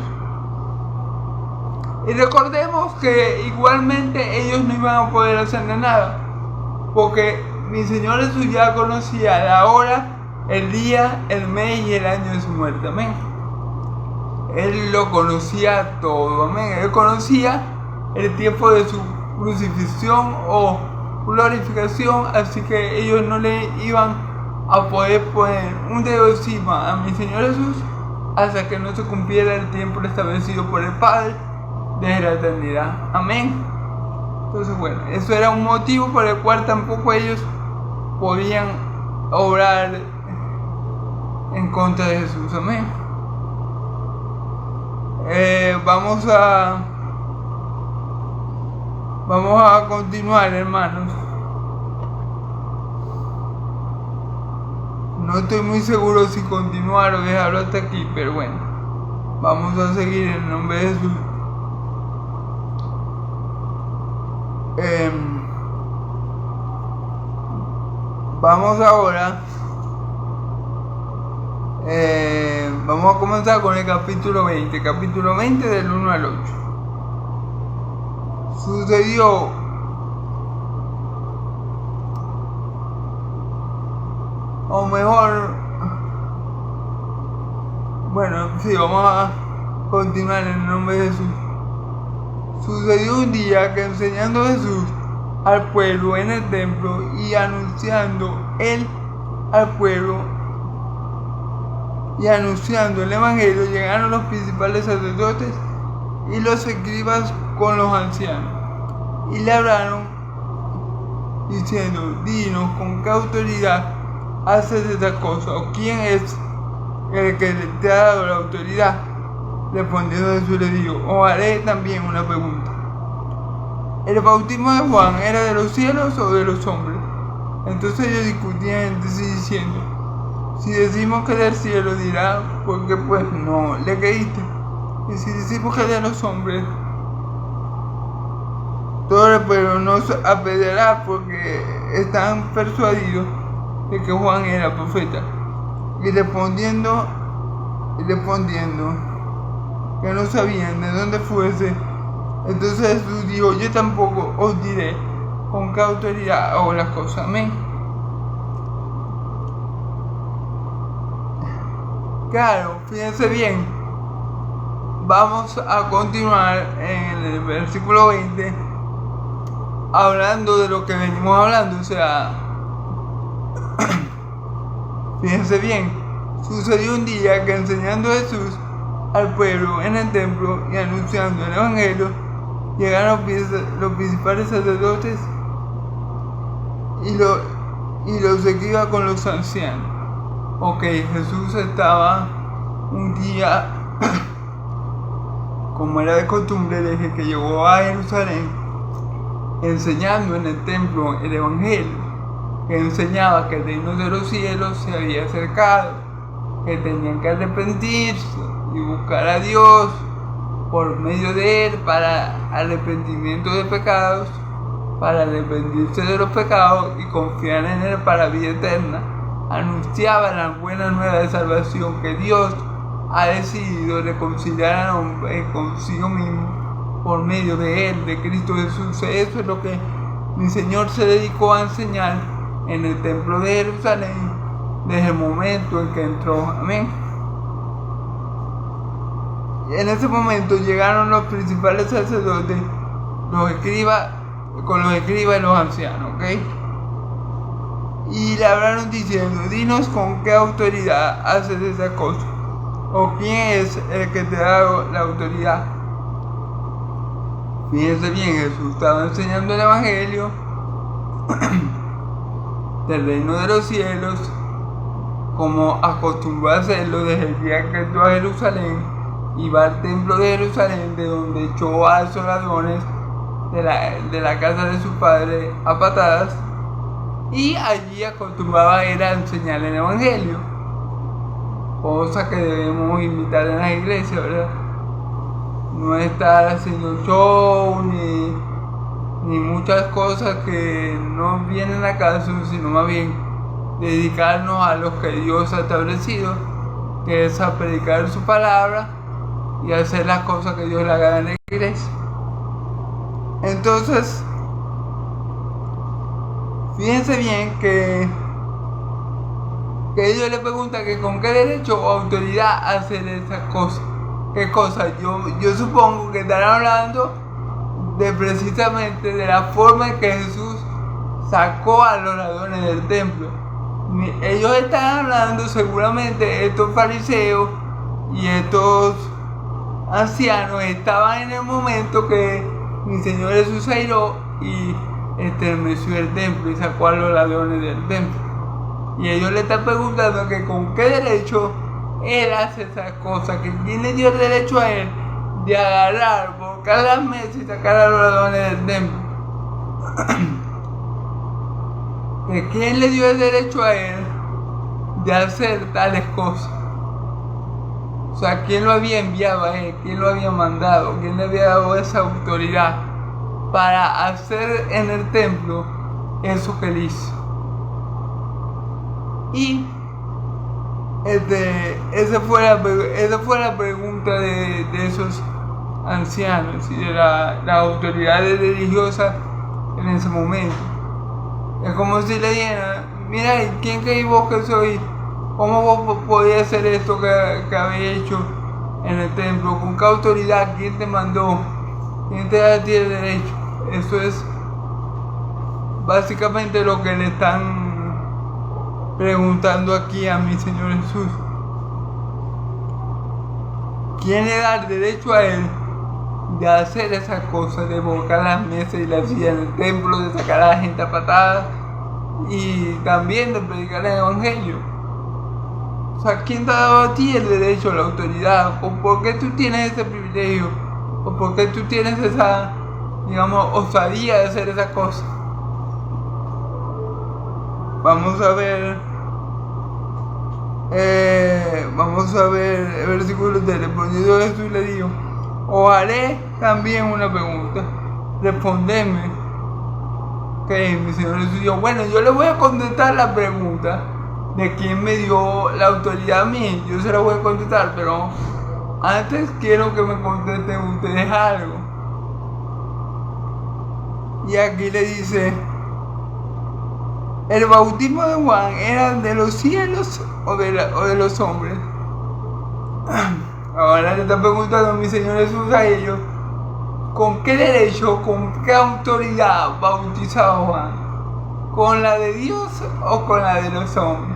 Y recordemos que igualmente ellos no iban a poder hacerle nada, porque mi Señor Jesús ya conocía la hora, el día, el mes y el año de su muerte. Amén. Él lo conocía todo. Amén. Él conocía el tiempo de su crucifixión o glorificación, así que ellos no le iban a poder poner un dedo encima a mi Señor Jesús hasta que no se cumpliera el tiempo establecido por el Padre desde la eternidad. Amén. Entonces, bueno, eso era un motivo por el cual tampoco ellos podían obrar en contra de Jesús. Amén. Vamos a continuar, hermanos. No estoy muy seguro si continuar o dejarlo hasta aquí, pero bueno, vamos a seguir en el nombre de Jesús. Vamos ahora, vamos a comenzar con el capítulo 20 del 1 al 8. Sucedió o mejor, bueno, sí, vamos a continuar en el nombre de Jesús. Sucedió un día que enseñando Jesús al pueblo en el templo y anunciando al pueblo y anunciando el evangelio, llegaron los principales sacerdotes y los escribas con los ancianos y le hablaron diciendo: dinos, ¿con qué autoridad haces esta cosa? ¿O quién es el que te ha dado la autoridad? Respondiendo Jesús le dijo: os haré también una pregunta. ¿El bautismo de Juan era de los cielos o de los hombres? Entonces ellos discutían entre sí diciendo: si decimos que del cielo, dirá, porque pues no le creíste. Y si decimos que de los hombres, todo el pueblo nos apedreará, porque están persuadidos de que Juan era profeta. Y respondiendo que no sabían de dónde fuese, entonces Jesús dijo: yo tampoco os diré con qué autoridad hago las cosas. Amén. Claro, fíjense bien. Vamos a continuar en el versículo 20 hablando de lo que venimos hablando. O sea, fíjense bien. Sucedió un día que enseñando Jesús al pueblo en el templo y anunciando el evangelio, llegaron los principales sacerdotes y los escribas con los ancianos. Ok, Jesús estaba un día, como era de costumbre, desde que llegó a Jerusalén, enseñando en el templo el evangelio, que enseñaba que el reino de los cielos se había acercado, que tenían que arrepentirse y buscar a Dios por medio de Él para arrepentimiento de pecados, para arrepentirse de los pecados y confiar en Él para vida eterna. Anunciaba la buena nueva de salvación, que Dios ha decidido reconciliar al hombre consigo mismo por medio de Él, de Cristo Jesús. Eso es lo que mi Señor se dedicó a enseñar en el templo de Jerusalén desde el momento en que entró. Amén. Y en ese momento llegaron los principales sacerdotes, con los escribas y los ancianos, ¿ok? y le hablaron diciendo: dinos con qué autoridad haces esa cosa, o quién es el que te da la autoridad. Fíjense bien, Jesús estaba enseñando el evangelio del reino de los cielos, como acostumbró a hacerlo desde el día que entró a Jerusalén y va al templo de Jerusalén, de donde echó a esos ladrones de la casa de su padre a patadas, y allí acostumbraba a enseñar el evangelio, cosa que debemos imitar en la iglesia, ¿verdad? No estar haciendo show ni muchas cosas que no vienen a caso, sino más bien dedicarnos a lo que Dios ha establecido, que es a predicar su palabra y hacer las cosas que Dios le haga en la iglesia. Entonces, fíjense bien que ellos le preguntan que con qué derecho o autoridad hacer esas cosas. ¿Qué cosa? Yo supongo que están hablando de precisamente de la forma en que Jesús sacó a los ladrones del templo. Ellos están hablando seguramente, estos fariseos y estos ancianos estaban en el momento que mi Señor Jesús airó y estremeció el templo y sacó a los ladrones del templo. Y ellos le están preguntando que con qué derecho él hace esas cosas, que quién le dio el derecho a él de agarrar, volcar las mesas y sacar a los ladrones del templo. Que quién le dio el derecho a él de hacer tales cosas. O sea, quién lo había enviado a él, quién lo había mandado, quién le había dado esa autoridad para hacer en el templo eso que él hizo. Y esa fue la pregunta de esos ancianos y de las autoridades religiosas en ese momento. Es como si le dijeran: mira, ¿quién creí vos que soy? ¿Cómo vos podías hacer esto que habéis hecho en el templo? ¿Con qué autoridad? ¿Quién te mandó? ¿Quién te da a ti el derecho? Eso es básicamente lo que le están preguntando aquí a mi Señor Jesús. ¿Quién le da el derecho a él de hacer esas cosas, de volcar las mesas y las sillas en el templo, de sacar a la gente a patadas y también de predicar el evangelio? O sea, ¿quién te ha dado a ti el derecho, la autoridad? ¿O por qué tú tienes ese privilegio? ¿O por qué tú tienes esa, digamos, osadía de hacer esas cosas? Vamos a ver el versículo 3. Respondiendo Jesús le dijo: os haré también una pregunta, respondeme. Que mi Señor Jesús dijo: bueno, yo le voy a contestar la pregunta de quién me dio la autoridad a mí, yo se la voy a contestar, pero antes quiero que me contesten ustedes algo. Y aquí le dice: ¿el bautismo de Juan era de los cielos o de los hombres? Ahora le está preguntando mi Señor Jesús a ellos: ¿con qué derecho, con qué autoridad bautizaba Juan? ¿Con la de Dios o con la de los hombres?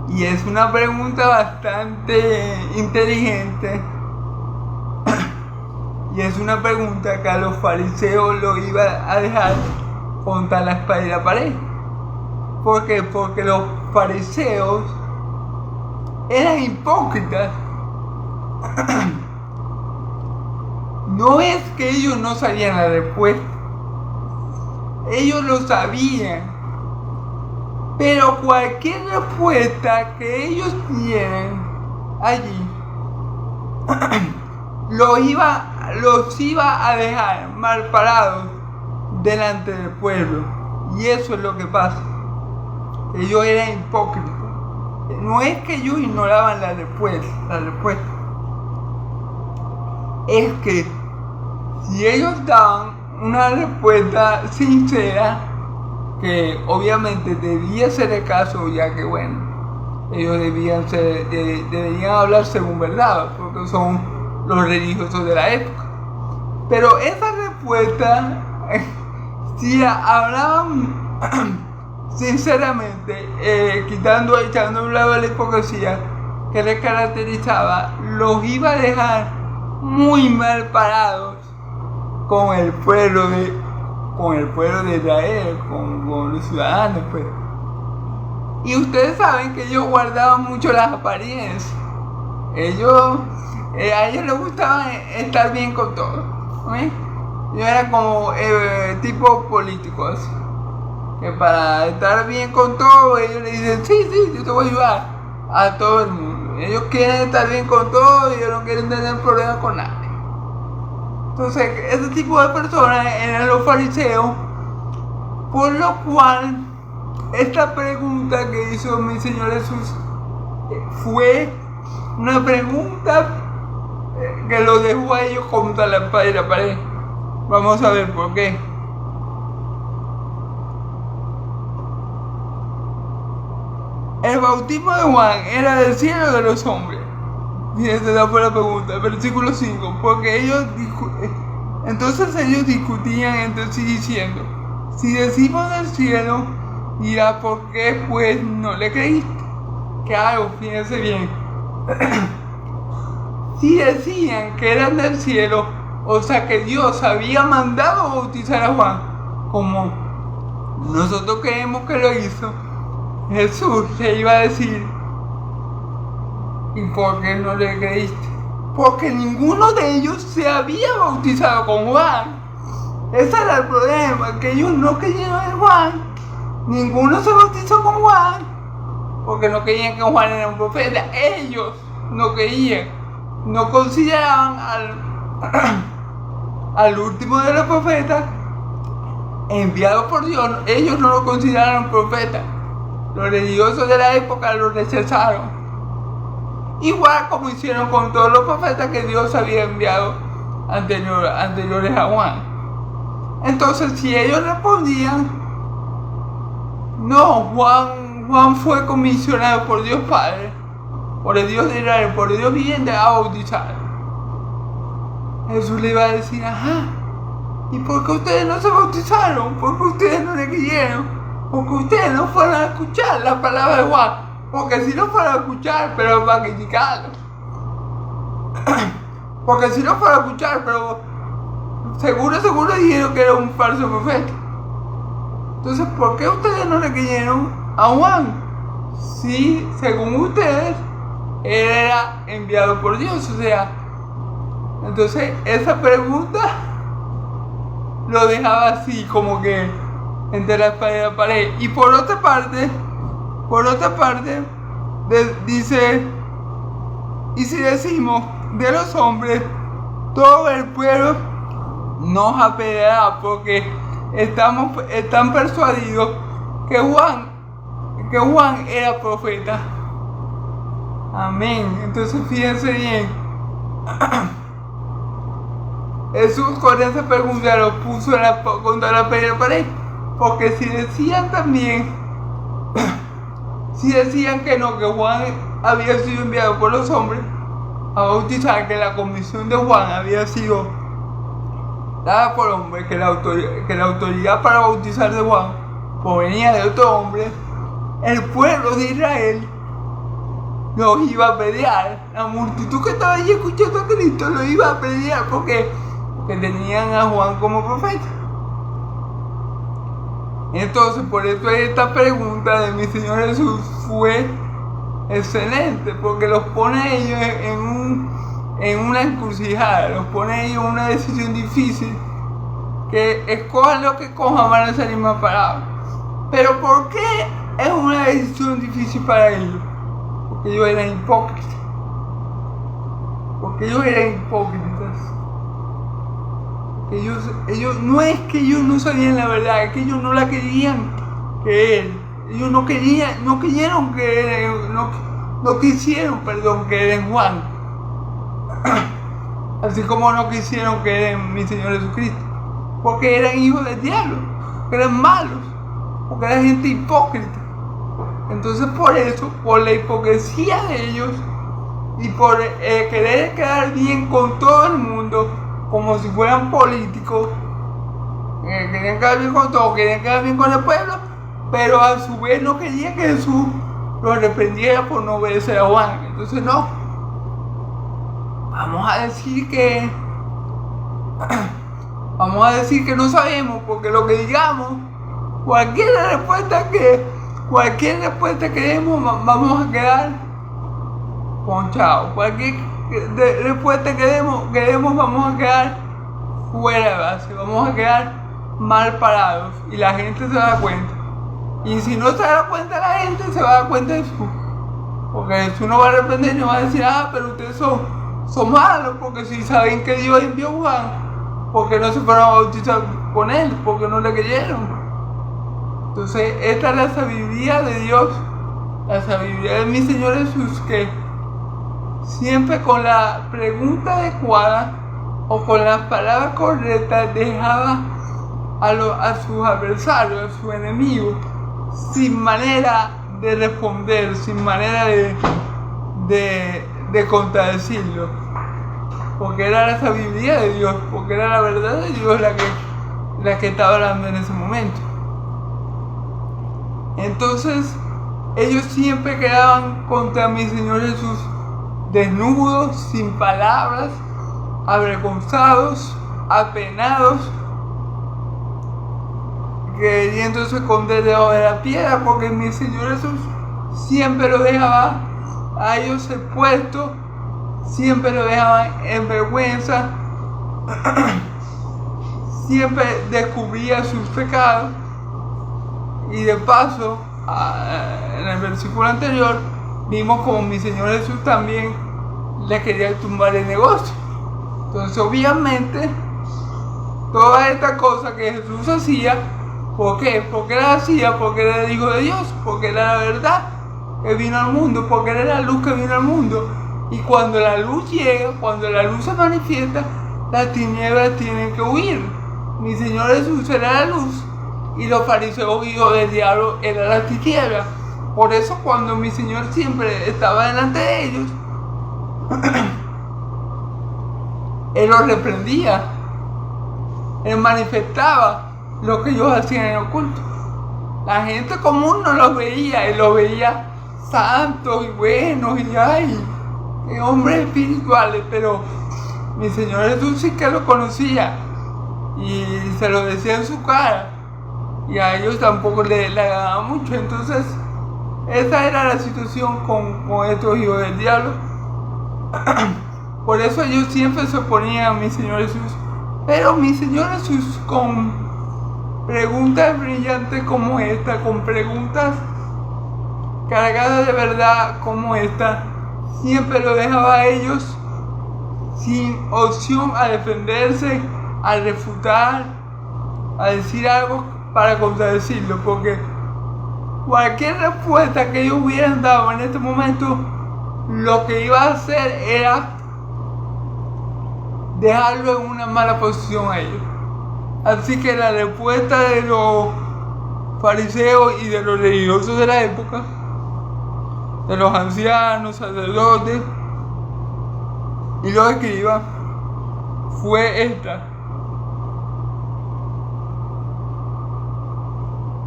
Y es una pregunta bastante inteligente. Y es una pregunta que a los fariseos lo iba a dejar contra la espalda y la pared. ¿Por qué? Porque los fariseos eran hipócritas. No es que ellos no sabían la respuesta, ellos lo sabían, pero cualquier respuesta que ellos tienen allí los iba a dejar mal parados delante del pueblo. Y eso es lo que pasa. Ellos eran hipócritas. No es que ellos ignoraban la respuesta. Es que si ellos daban una respuesta sincera, que obviamente debía ser el caso, ya que bueno, ellos deberían hablar según verdad, porque son los religiosos de la época. Pero esa respuesta si hablaban sinceramente, echando a un lado la hipocresía que les caracterizaba, los iba a dejar muy mal parados con el pueblo de Israel, con los ciudadanos, pues. Y ustedes saben que ellos guardaban mucho las apariencias. A ellos les gustaba estar bien con todo, ¿sí? Yo era como tipo políticos, que para estar bien con todo, ellos le dicen, sí, yo te voy a ayudar a todo el mundo. Ellos quieren estar bien con todo y ellos no quieren tener problemas con nadie. Entonces, ese tipo de personas eran los fariseos, por lo cual, esta pregunta que hizo mi Señor Jesús fue una pregunta que lo dejó a ellos contra la espada y la pared. Vamos a ver por qué. ¿El bautismo de Juan era del cielo o de los hombres? Fíjense, esa fue la pregunta. Versículo 5. Porque entonces ellos discutían entre sí diciendo, si decimos del cielo, dirá, ¿por qué pues no le creíste? Claro, fíjense bien. Si decían que eran del cielo, o sea que Dios había mandado bautizar a Juan, como nosotros creemos que lo hizo, Jesús le iba a decir, ¿y por qué no le creíste? Porque ninguno de ellos se había bautizado con Juan. Ese era el problema, que ellos no creyeron en Juan. Ninguno se bautizó con Juan, porque no creían que Juan era un profeta. Ellos no creían, no consideraban al último de los profetas enviado por Dios. Ellos no lo consideraron profeta. Los religiosos de la época lo rechazaron, igual como hicieron con todos los profetas que Dios había enviado anteriores a Juan. Entonces, si ellos respondían, no, Juan fue comisionado por Dios Padre, por el Dios de Israel, por el Dios viviente, a bautizar, Jesús le iba a decir, ajá, ¿y por qué ustedes no se bautizaron? ¿Por qué ustedes no le creyeron? Porque ustedes no fueron a escuchar la palabra de Juan. Porque si no fueron a escuchar, pero para criticarlo. Porque si no fueron a escuchar, pero seguro dijeron que era un falso profeta. Entonces, ¿por qué ustedes no le creyeron a Juan? Si, según ustedes, él era enviado por Dios. O sea, entonces esa pregunta lo dejaba así, como que entre la espada y la pared. Y por otra parte, dice, y si decimos de los hombres, todo el pueblo nos apedreará, porque están persuadidos que Juan era profeta. Amén. Entonces fíjense bien. Jesús con esa pregunta lo puso contra la pared. Porque si decían que no, que Juan había sido enviado por los hombres a bautizar, que la comisión de Juan había sido dada por hombres, que la autoridad para bautizar de Juan provenía de otro hombre, el pueblo de Israel los iba a pelear. La multitud que estaba allí escuchando a Cristo lo iba a pelear porque tenían a Juan como profeta. Entonces, por eso esta pregunta de mi Señor Jesús fue excelente, porque los pone a ellos en una encrucijada, los pone a ellos en una decisión difícil, que escojan lo que cojan, van a salir más parados. Pero ¿por qué es una decisión difícil para ellos? Porque ellos eran hipócritas. Ellos no es que ellos no sabían la verdad, es que ellos no la querían creer. Ellos no quisieron creer en Juan. Así como no quisieron creer en mi Señor Jesucristo. Porque eran hijos del diablo, porque eran malos, porque eran gente hipócrita. Entonces por eso, por la hipocresía de ellos y por querer quedar bien con todo el mundo, como si fueran políticos, Querían quedar bien con todos, querían quedar bien con el pueblo, pero a su vez no querían que Jesús lo arrepentiera por no obedecer a Juan. Entonces no, vamos a decir que no sabemos, porque lo que digamos, cualquier respuesta que demos, vamos a quedar ponchados. Cualquier respuesta que demos, vamos a quedar fuera de base, vamos a quedar mal parados y la gente se da cuenta. Y si no se da cuenta la gente, se va a dar cuenta de Jesús, porque Jesús no va a arrepentir y no va a decir, pero ustedes son malos, porque si saben que Dios envió a Juan, ¿por qué no se fueron a bautizar con él? ¿Por qué no le creyeron? Entonces esta es la sabiduría de Dios, la sabiduría de mi Señor Jesús, que siempre con la pregunta adecuada o con las palabras correctas dejaba a sus adversarios, a sus enemigos, sin manera de responder, sin manera de contradecirlo, porque era la sabiduría de Dios, porque era la verdad de Dios la que estaba hablando en ese momento. Entonces ellos siempre quedaban contra mi Señor Jesús desnudos, sin palabras, avergonzados, apenados, queriéndose esconder debajo de la piedra, porque mi Señor Jesús siempre lo dejaba a ellos expuestos, siempre lo dejaban en vergüenza, siempre descubría sus pecados. Y de paso, en el versículo anterior, vimos como mi Señor Jesús también le quería tumbar el negocio. Entonces obviamente toda esta cosa que Jesús hacía, ¿por qué? Porque la hacía, porque era el Hijo de Dios, porque era la verdad que vino al mundo, porque era la luz que vino al mundo. Y cuando la luz llega, cuando la luz se manifiesta, las tinieblas tienen que huir. Mi Señor Jesús era la luz y los fariseos, hijos del diablo, eran las tinieblas. Por eso cuando mi Señor siempre estaba delante de ellos, Él los reprendía, Él manifestaba lo que ellos hacían en oculto. La gente común no los veía, Él los veía santos y buenos y hombres espirituales, pero mi Señor Jesús sí que lo conocía y se lo decía en su cara, y a ellos tampoco le agradaba mucho. Entonces esa era la situación con estos hijos del diablo. Por eso ellos siempre se oponían a mi Señor Jesús. Pero mi Señor Jesús, con preguntas brillantes como esta, con preguntas cargadas de verdad como esta, siempre lo dejaba a ellos sin opción a defenderse, a refutar, a decir algo para contradecirlo, porque cualquier respuesta que ellos hubieran dado en este momento, lo que iba a hacer era dejarlo en una mala posición a ellos. Así que la respuesta de los fariseos y de los religiosos de la época, de los ancianos, sacerdotes y los escribas, fue esta: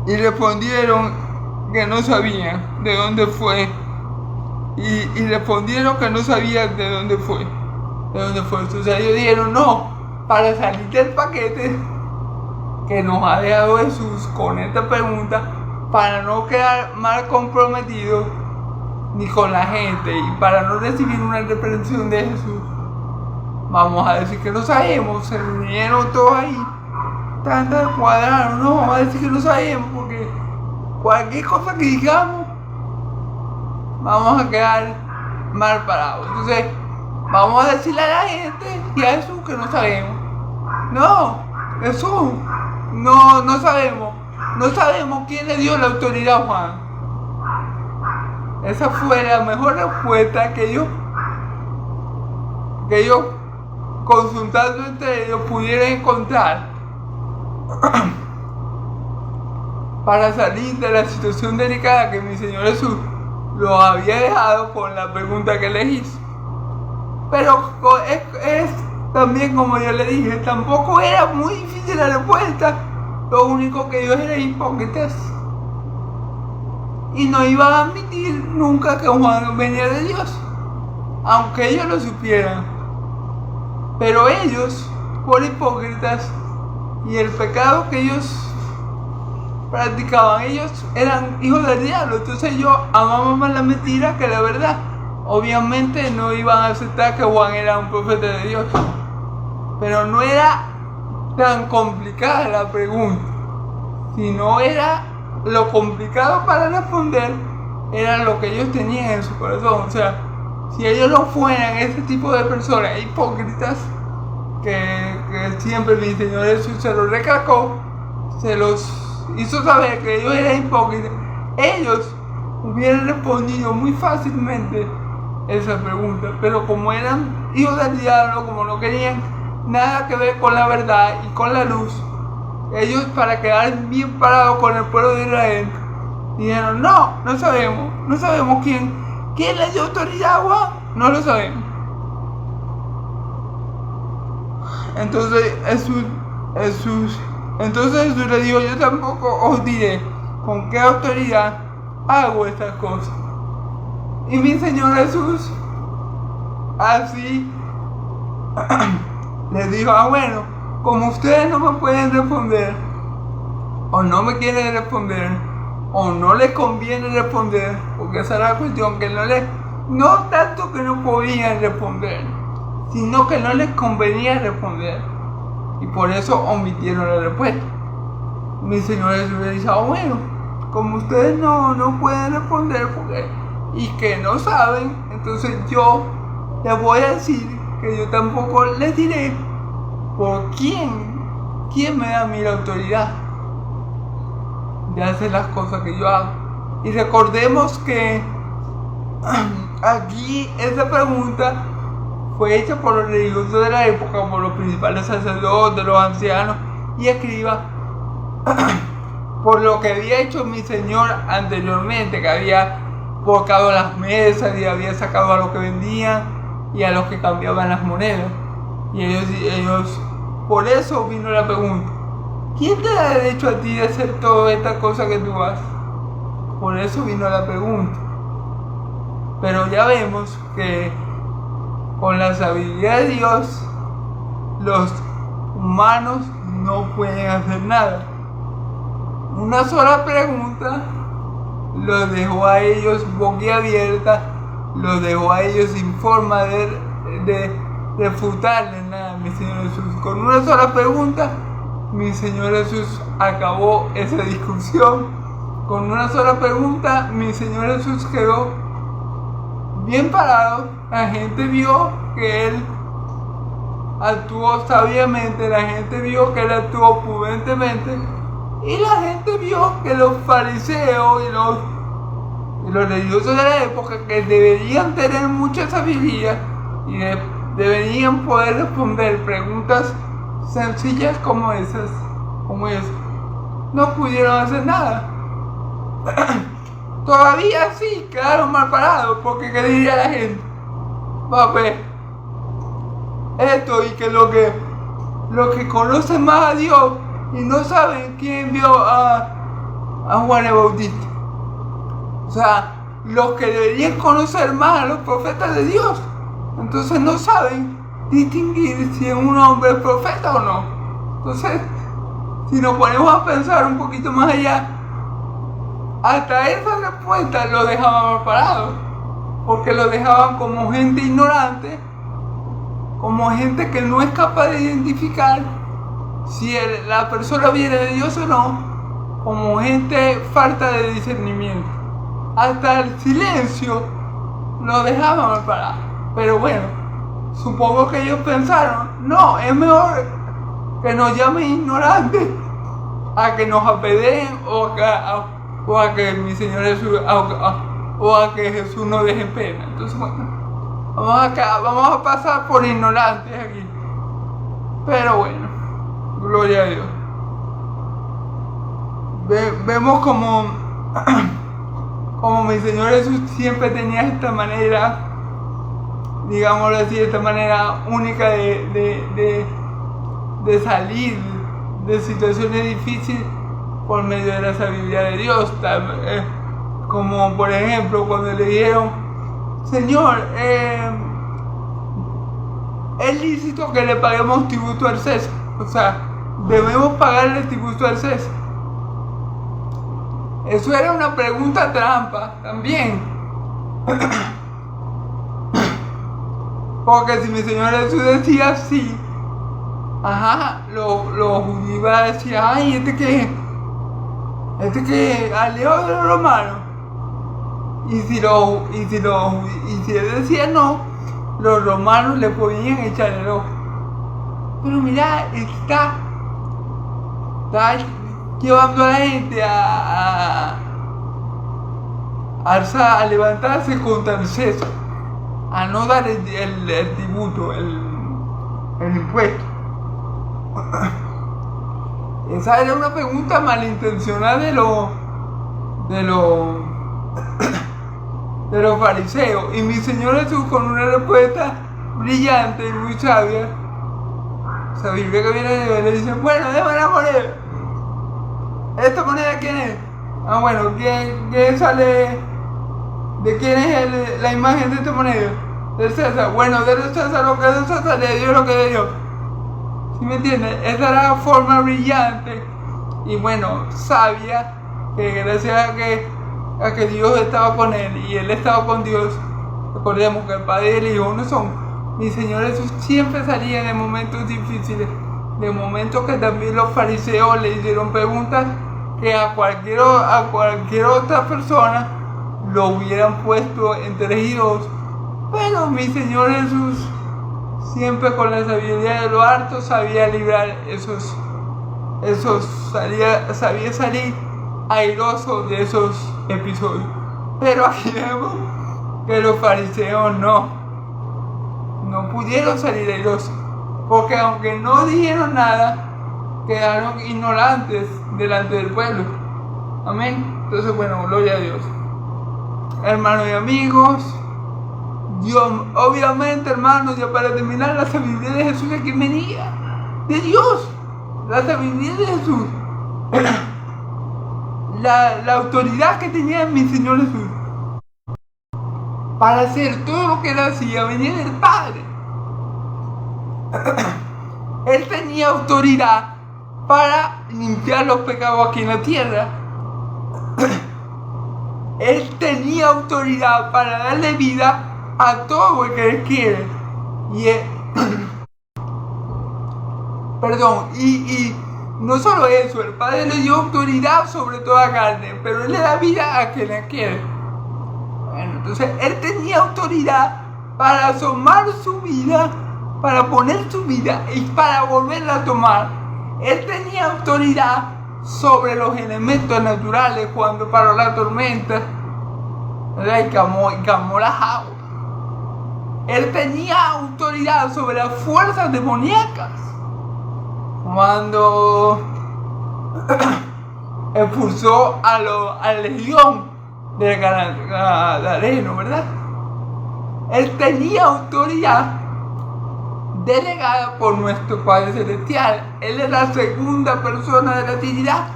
y respondieron que no sabían de dónde fue, y respondieron que no sabían de dónde fue. Entonces ellos dijeron, no, para salir del paquete que nos ha dejado Jesús con esta pregunta, para no quedar mal comprometidos ni con la gente y para no recibir una reprensión de Jesús, vamos a decir que no sabemos. Se reunieron todos ahí, tantas cuadrados, no, vamos a decir que no sabemos, porque cualquier cosa que digamos vamos a quedar mal parados. Entonces vamos a decirle a la gente y a Jesús que no sabemos. No, Jesús, no sabemos. No sabemos quién le dio la autoridad a Juan. Esa fue la mejor respuesta que ellos consultando entre ellos pudieron encontrar para salir de la situación delicada que mi Señor Jesús lo había dejado con la pregunta que les hizo. Pero también, como yo le dije, tampoco era muy difícil la respuesta. Lo único que ellos eran hipócritas y no iban a admitir nunca que Juan venía de Dios, aunque ellos lo supieran. Pero ellos, por hipócritas, y el pecado que ellos practicaban, ellos eran hijos del diablo. Entonces ellos amaban más la mentira que la verdad. Obviamente no iban a aceptar que Juan era un profeta de Dios. Pero no era tan complicada la pregunta, sino era lo complicado para responder, era lo que ellos tenían en su corazón. O sea, si ellos no fueran ese tipo de personas hipócritas, que siempre mi Señor Jesús se los recalcó, se los hizo saber que ellos eran hipócritas, ellos hubieran respondido muy fácilmente esa pregunta. Pero como eran hijos del diablo, como no querían nada que ver con la verdad y con la luz, ellos, para quedar bien parados con el pueblo de Israel, dijeron: no sabemos quién le dio autoridad a Juan, no lo sabemos. Entonces Jesús le dijo: yo tampoco os diré con qué autoridad hago estas cosas. Y mi Señor Jesús así les dijo: bueno, como ustedes no me pueden responder, o no me quieren responder, o no les conviene responder, porque esa es la cuestión, que no tanto que no podían responder, sino que no les convenía responder, y por eso omitieron la respuesta. Mi Señor Jesús le dice: bueno, como ustedes no pueden responder y que no saben, entonces yo les voy a decir que yo tampoco les diré por quién me da a mí la autoridad de hacer las cosas que yo hago. Y recordemos que aquí esta pregunta fue hecha por los religiosos de la época, por los principales sacerdotes, los ancianos y escribas, por lo que había hecho mi Señor anteriormente, que había volcado las mesas y había sacado a los que vendían y a los que cambiaban las monedas. Y ellos, por eso vino la pregunta: ¿quién te da derecho a ti de hacer todas estas cosas que tú haces? Por eso vino la pregunta. Pero ya vemos que con la sabiduría de Dios, los humanos no pueden hacer nada. Una sola pregunta los dejó a ellos boquiabierta, los dejó a ellos sin forma de refutarle nada a mi Señor Jesús. Con una sola pregunta, mi Señor Jesús acabó esa discusión. Con una sola pregunta, mi Señor Jesús quedó bien parado. La gente vio que Él actuó sabiamente, la gente vio que Él actuó prudentemente, y la gente vio que los fariseos y los religiosos de la época, que deberían tener mucha sabiduría y deberían poder responder preguntas sencillas como esas, no pudieron hacer nada. Todavía sí quedaron mal parados, porque ¿qué diría la gente? Va a ver esto, y que los que conocen más a Dios y no saben quién vio a Juan el Bautista. O sea, los que deberían conocer más a los profetas de Dios, entonces no saben distinguir si un hombre es profeta o no. Entonces, si nos ponemos a pensar un poquito más allá, hasta esa respuesta lo dejaban mal parado, porque lo dejaban como gente ignorante, como gente que no es capaz de identificar si la persona viene de Dios o no, como gente falta de discernimiento. Hasta el silencio lo dejaban mal parado. Pero bueno, supongo que ellos pensaron: no, es mejor que nos llamen ignorantes a que nos apedreen, o a que mi Señor Jesús, o a que Jesús nos deje en pena. Entonces, bueno, vamos a pasar por ignorantes aquí. Pero bueno, gloria a Dios. Vemos como mi Señor Jesús siempre tenía esta manera digámoslo así, esta manera única de salir de situaciones difíciles por medio de la sabiduría de Dios. Como por ejemplo cuando le dijeron, Señor, es lícito que le paguemos tributo al César. O sea, debemos pagarle tributo al César. Eso era una pregunta trampa también. Porque si mi Señor Jesús decía sí, los judíos iban a decir, ay, este que aliado de los romanos. Y si él decía no, los romanos le podían echar el ojo. Pero mira, está llevando a la gente a levantarse contra el César, a no dar el tributo, el impuesto. Esa era una pregunta malintencionada de los fariseos, y mi Señor Jesús, con una respuesta brillante y muy sabia, Biblia que viene de Dios, le dice, bueno, déjame la moneda. ¿Esta moneda quién es? Bueno, ¿quién sale? ¿De quién es la imagen de esta moneda? Del César. Bueno, del César lo que es del César, de Dios lo que es de Dios. ¿Sí me entiendes? Esa era la forma brillante y bueno, sabia, que gracias a que Dios estaba con él y él estaba con Dios. Recordemos que el Padre y el Hijo uno son. Mi Señor Jesús siempre salía de momentos difíciles, de momentos que también los fariseos le hicieron preguntas que a cualquier otra persona lo hubieran puesto entre ellos. Pero mi Señor Jesús, siempre con la sabiduría de lo alto, sabía librar sabía salir airoso de esos episodios. Pero aquí vemos que los fariseos no pudieron salir airosos, porque aunque no dijeron nada, quedaron ignorantes delante del pueblo. Amén. Entonces, bueno, gloria a Dios. Hermanos y amigos, Dios, obviamente, hermanos, ya para terminar, la sabiduría de Jesús aquí venía de Dios. La sabiduría de Jesús, la autoridad que tenía mi Señor Jesús para hacer todo lo que él hacía, venía del Padre. Él tenía autoridad para limpiar los pecados aquí en la tierra. Él tenía autoridad para darle vida a todo el que él quiere. Y no solo eso, el Padre le dio autoridad sobre toda carne, pero él le da vida a quien él quiere. Bueno, entonces él tenía autoridad para asomar su vida, para poner su vida y para volverla a tomar. Él tenía autoridad sobre los elementos naturales cuando paró la tormenta, ¿verdad? Y calmó las aguas. Él tenía autoridad sobre las fuerzas demoníacas cuando expulsó al legión del Gadareno, ¿verdad? Él tenía autoridad delegada por nuestro Padre Celestial. Él es la segunda persona de la Trinidad.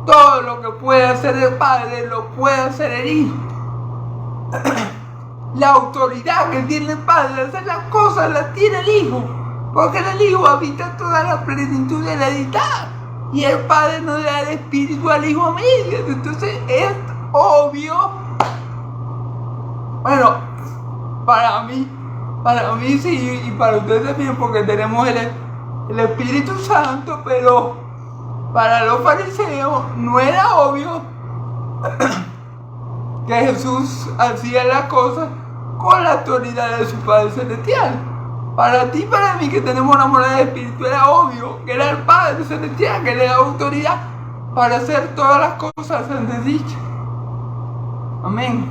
Todo lo que puede hacer el Padre lo puede hacer el Hijo. La autoridad que tiene el Padre de hacer las cosas la tiene el Hijo, porque el Hijo habita toda la plenitud de la deidad y el Padre no le da el Espíritu al Hijo a medias. Entonces es obvio, bueno, para mí sí, y para ustedes también, porque tenemos el Espíritu Santo, pero para los fariseos no era obvio que Jesús hacía las cosas con la autoridad de su Padre Celestial. Para ti y para mí, que tenemos la morada del Espíritu, era obvio que era el Padre Celestial que le da autoridad para hacer todas las cosas antes dichas. Amén.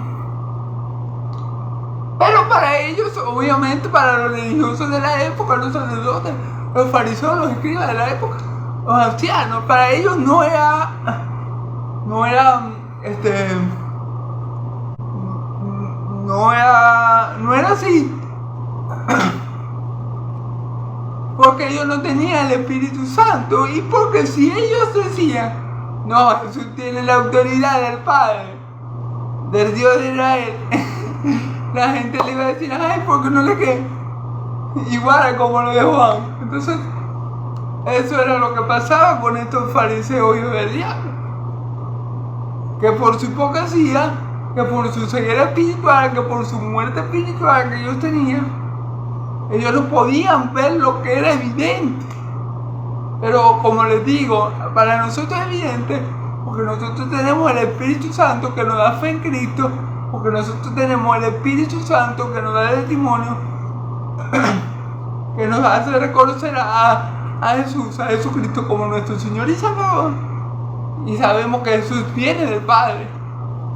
Pero para ellos, obviamente, para los religiosos de la época, los sacerdotes, los fariseos, los escribas de la época, los ancianos, para ellos no era así. porque ellos no tenían el Espíritu Santo y porque si ellos decían, no, Jesús tiene la autoridad del Padre, del Dios de Israel, la gente le iba a decir, ay, ¿por qué no le cree? Igual como lo de Juan. Entonces, eso era lo que pasaba con estos fariseos y del diablo, que por su hipocresía, que por su ceguera espiritual, que por su muerte espiritual que ellos tenían, ellos no podían ver lo que era evidente. Pero como les digo, para nosotros es evidente, porque nosotros tenemos el Espíritu Santo que nos da fe en Cristo, porque nosotros tenemos el Espíritu Santo que nos da el testimonio, que nos hace reconocer a Jesús, a Jesucristo como nuestro Señor y Salvador. Y sabemos que Jesús viene del Padre,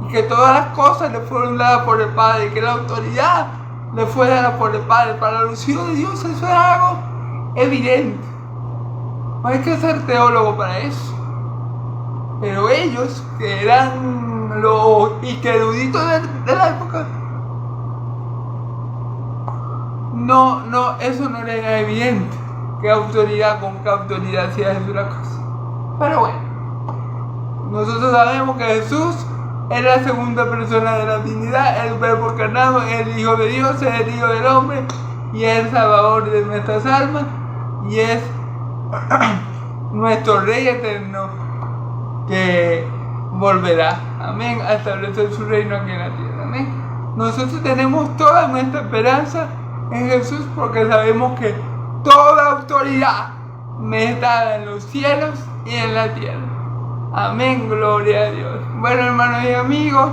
y que todas las cosas le fueron dadas por el Padre, y que la autoridad le fue dada por el Padre. Para los hijos de Dios eso es algo evidente. No hay que ser teólogo para eso. Pero ellos, que eran los eruditos de la época, eso no era evidente. Con qué autoridad hacía Jesús la cosa. Pero bueno, nosotros sabemos que Jesús es la segunda persona de la Trinidad, el Verbo encarnado, el Hijo de Dios, es el Hijo del Hombre y es el Salvador de nuestras almas y es nuestro Rey eterno que volverá, amén, a establecer su reino aquí en la tierra, amén. Nosotros tenemos toda nuestra esperanza en Jesús porque sabemos que toda autoridad me es dada en los cielos y en la tierra. Amén, gloria a Dios. Bueno, hermanos y amigos,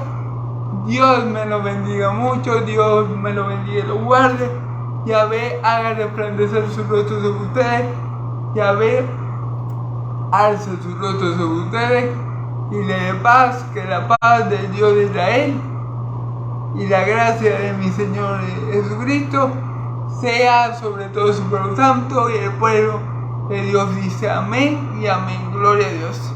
Dios me los bendiga mucho, Dios me los bendiga y los guarde. Yahvé haga resplandecer su rostro sobre ustedes. Yahvé alce su rostro sobre ustedes y le dé paz, que la paz del Dios de Israel y la gracia de mi Señor Jesucristo sea sobre todo su pueblo santo. Y el pueblo de Dios dice amén y amén. Gloria a Dios.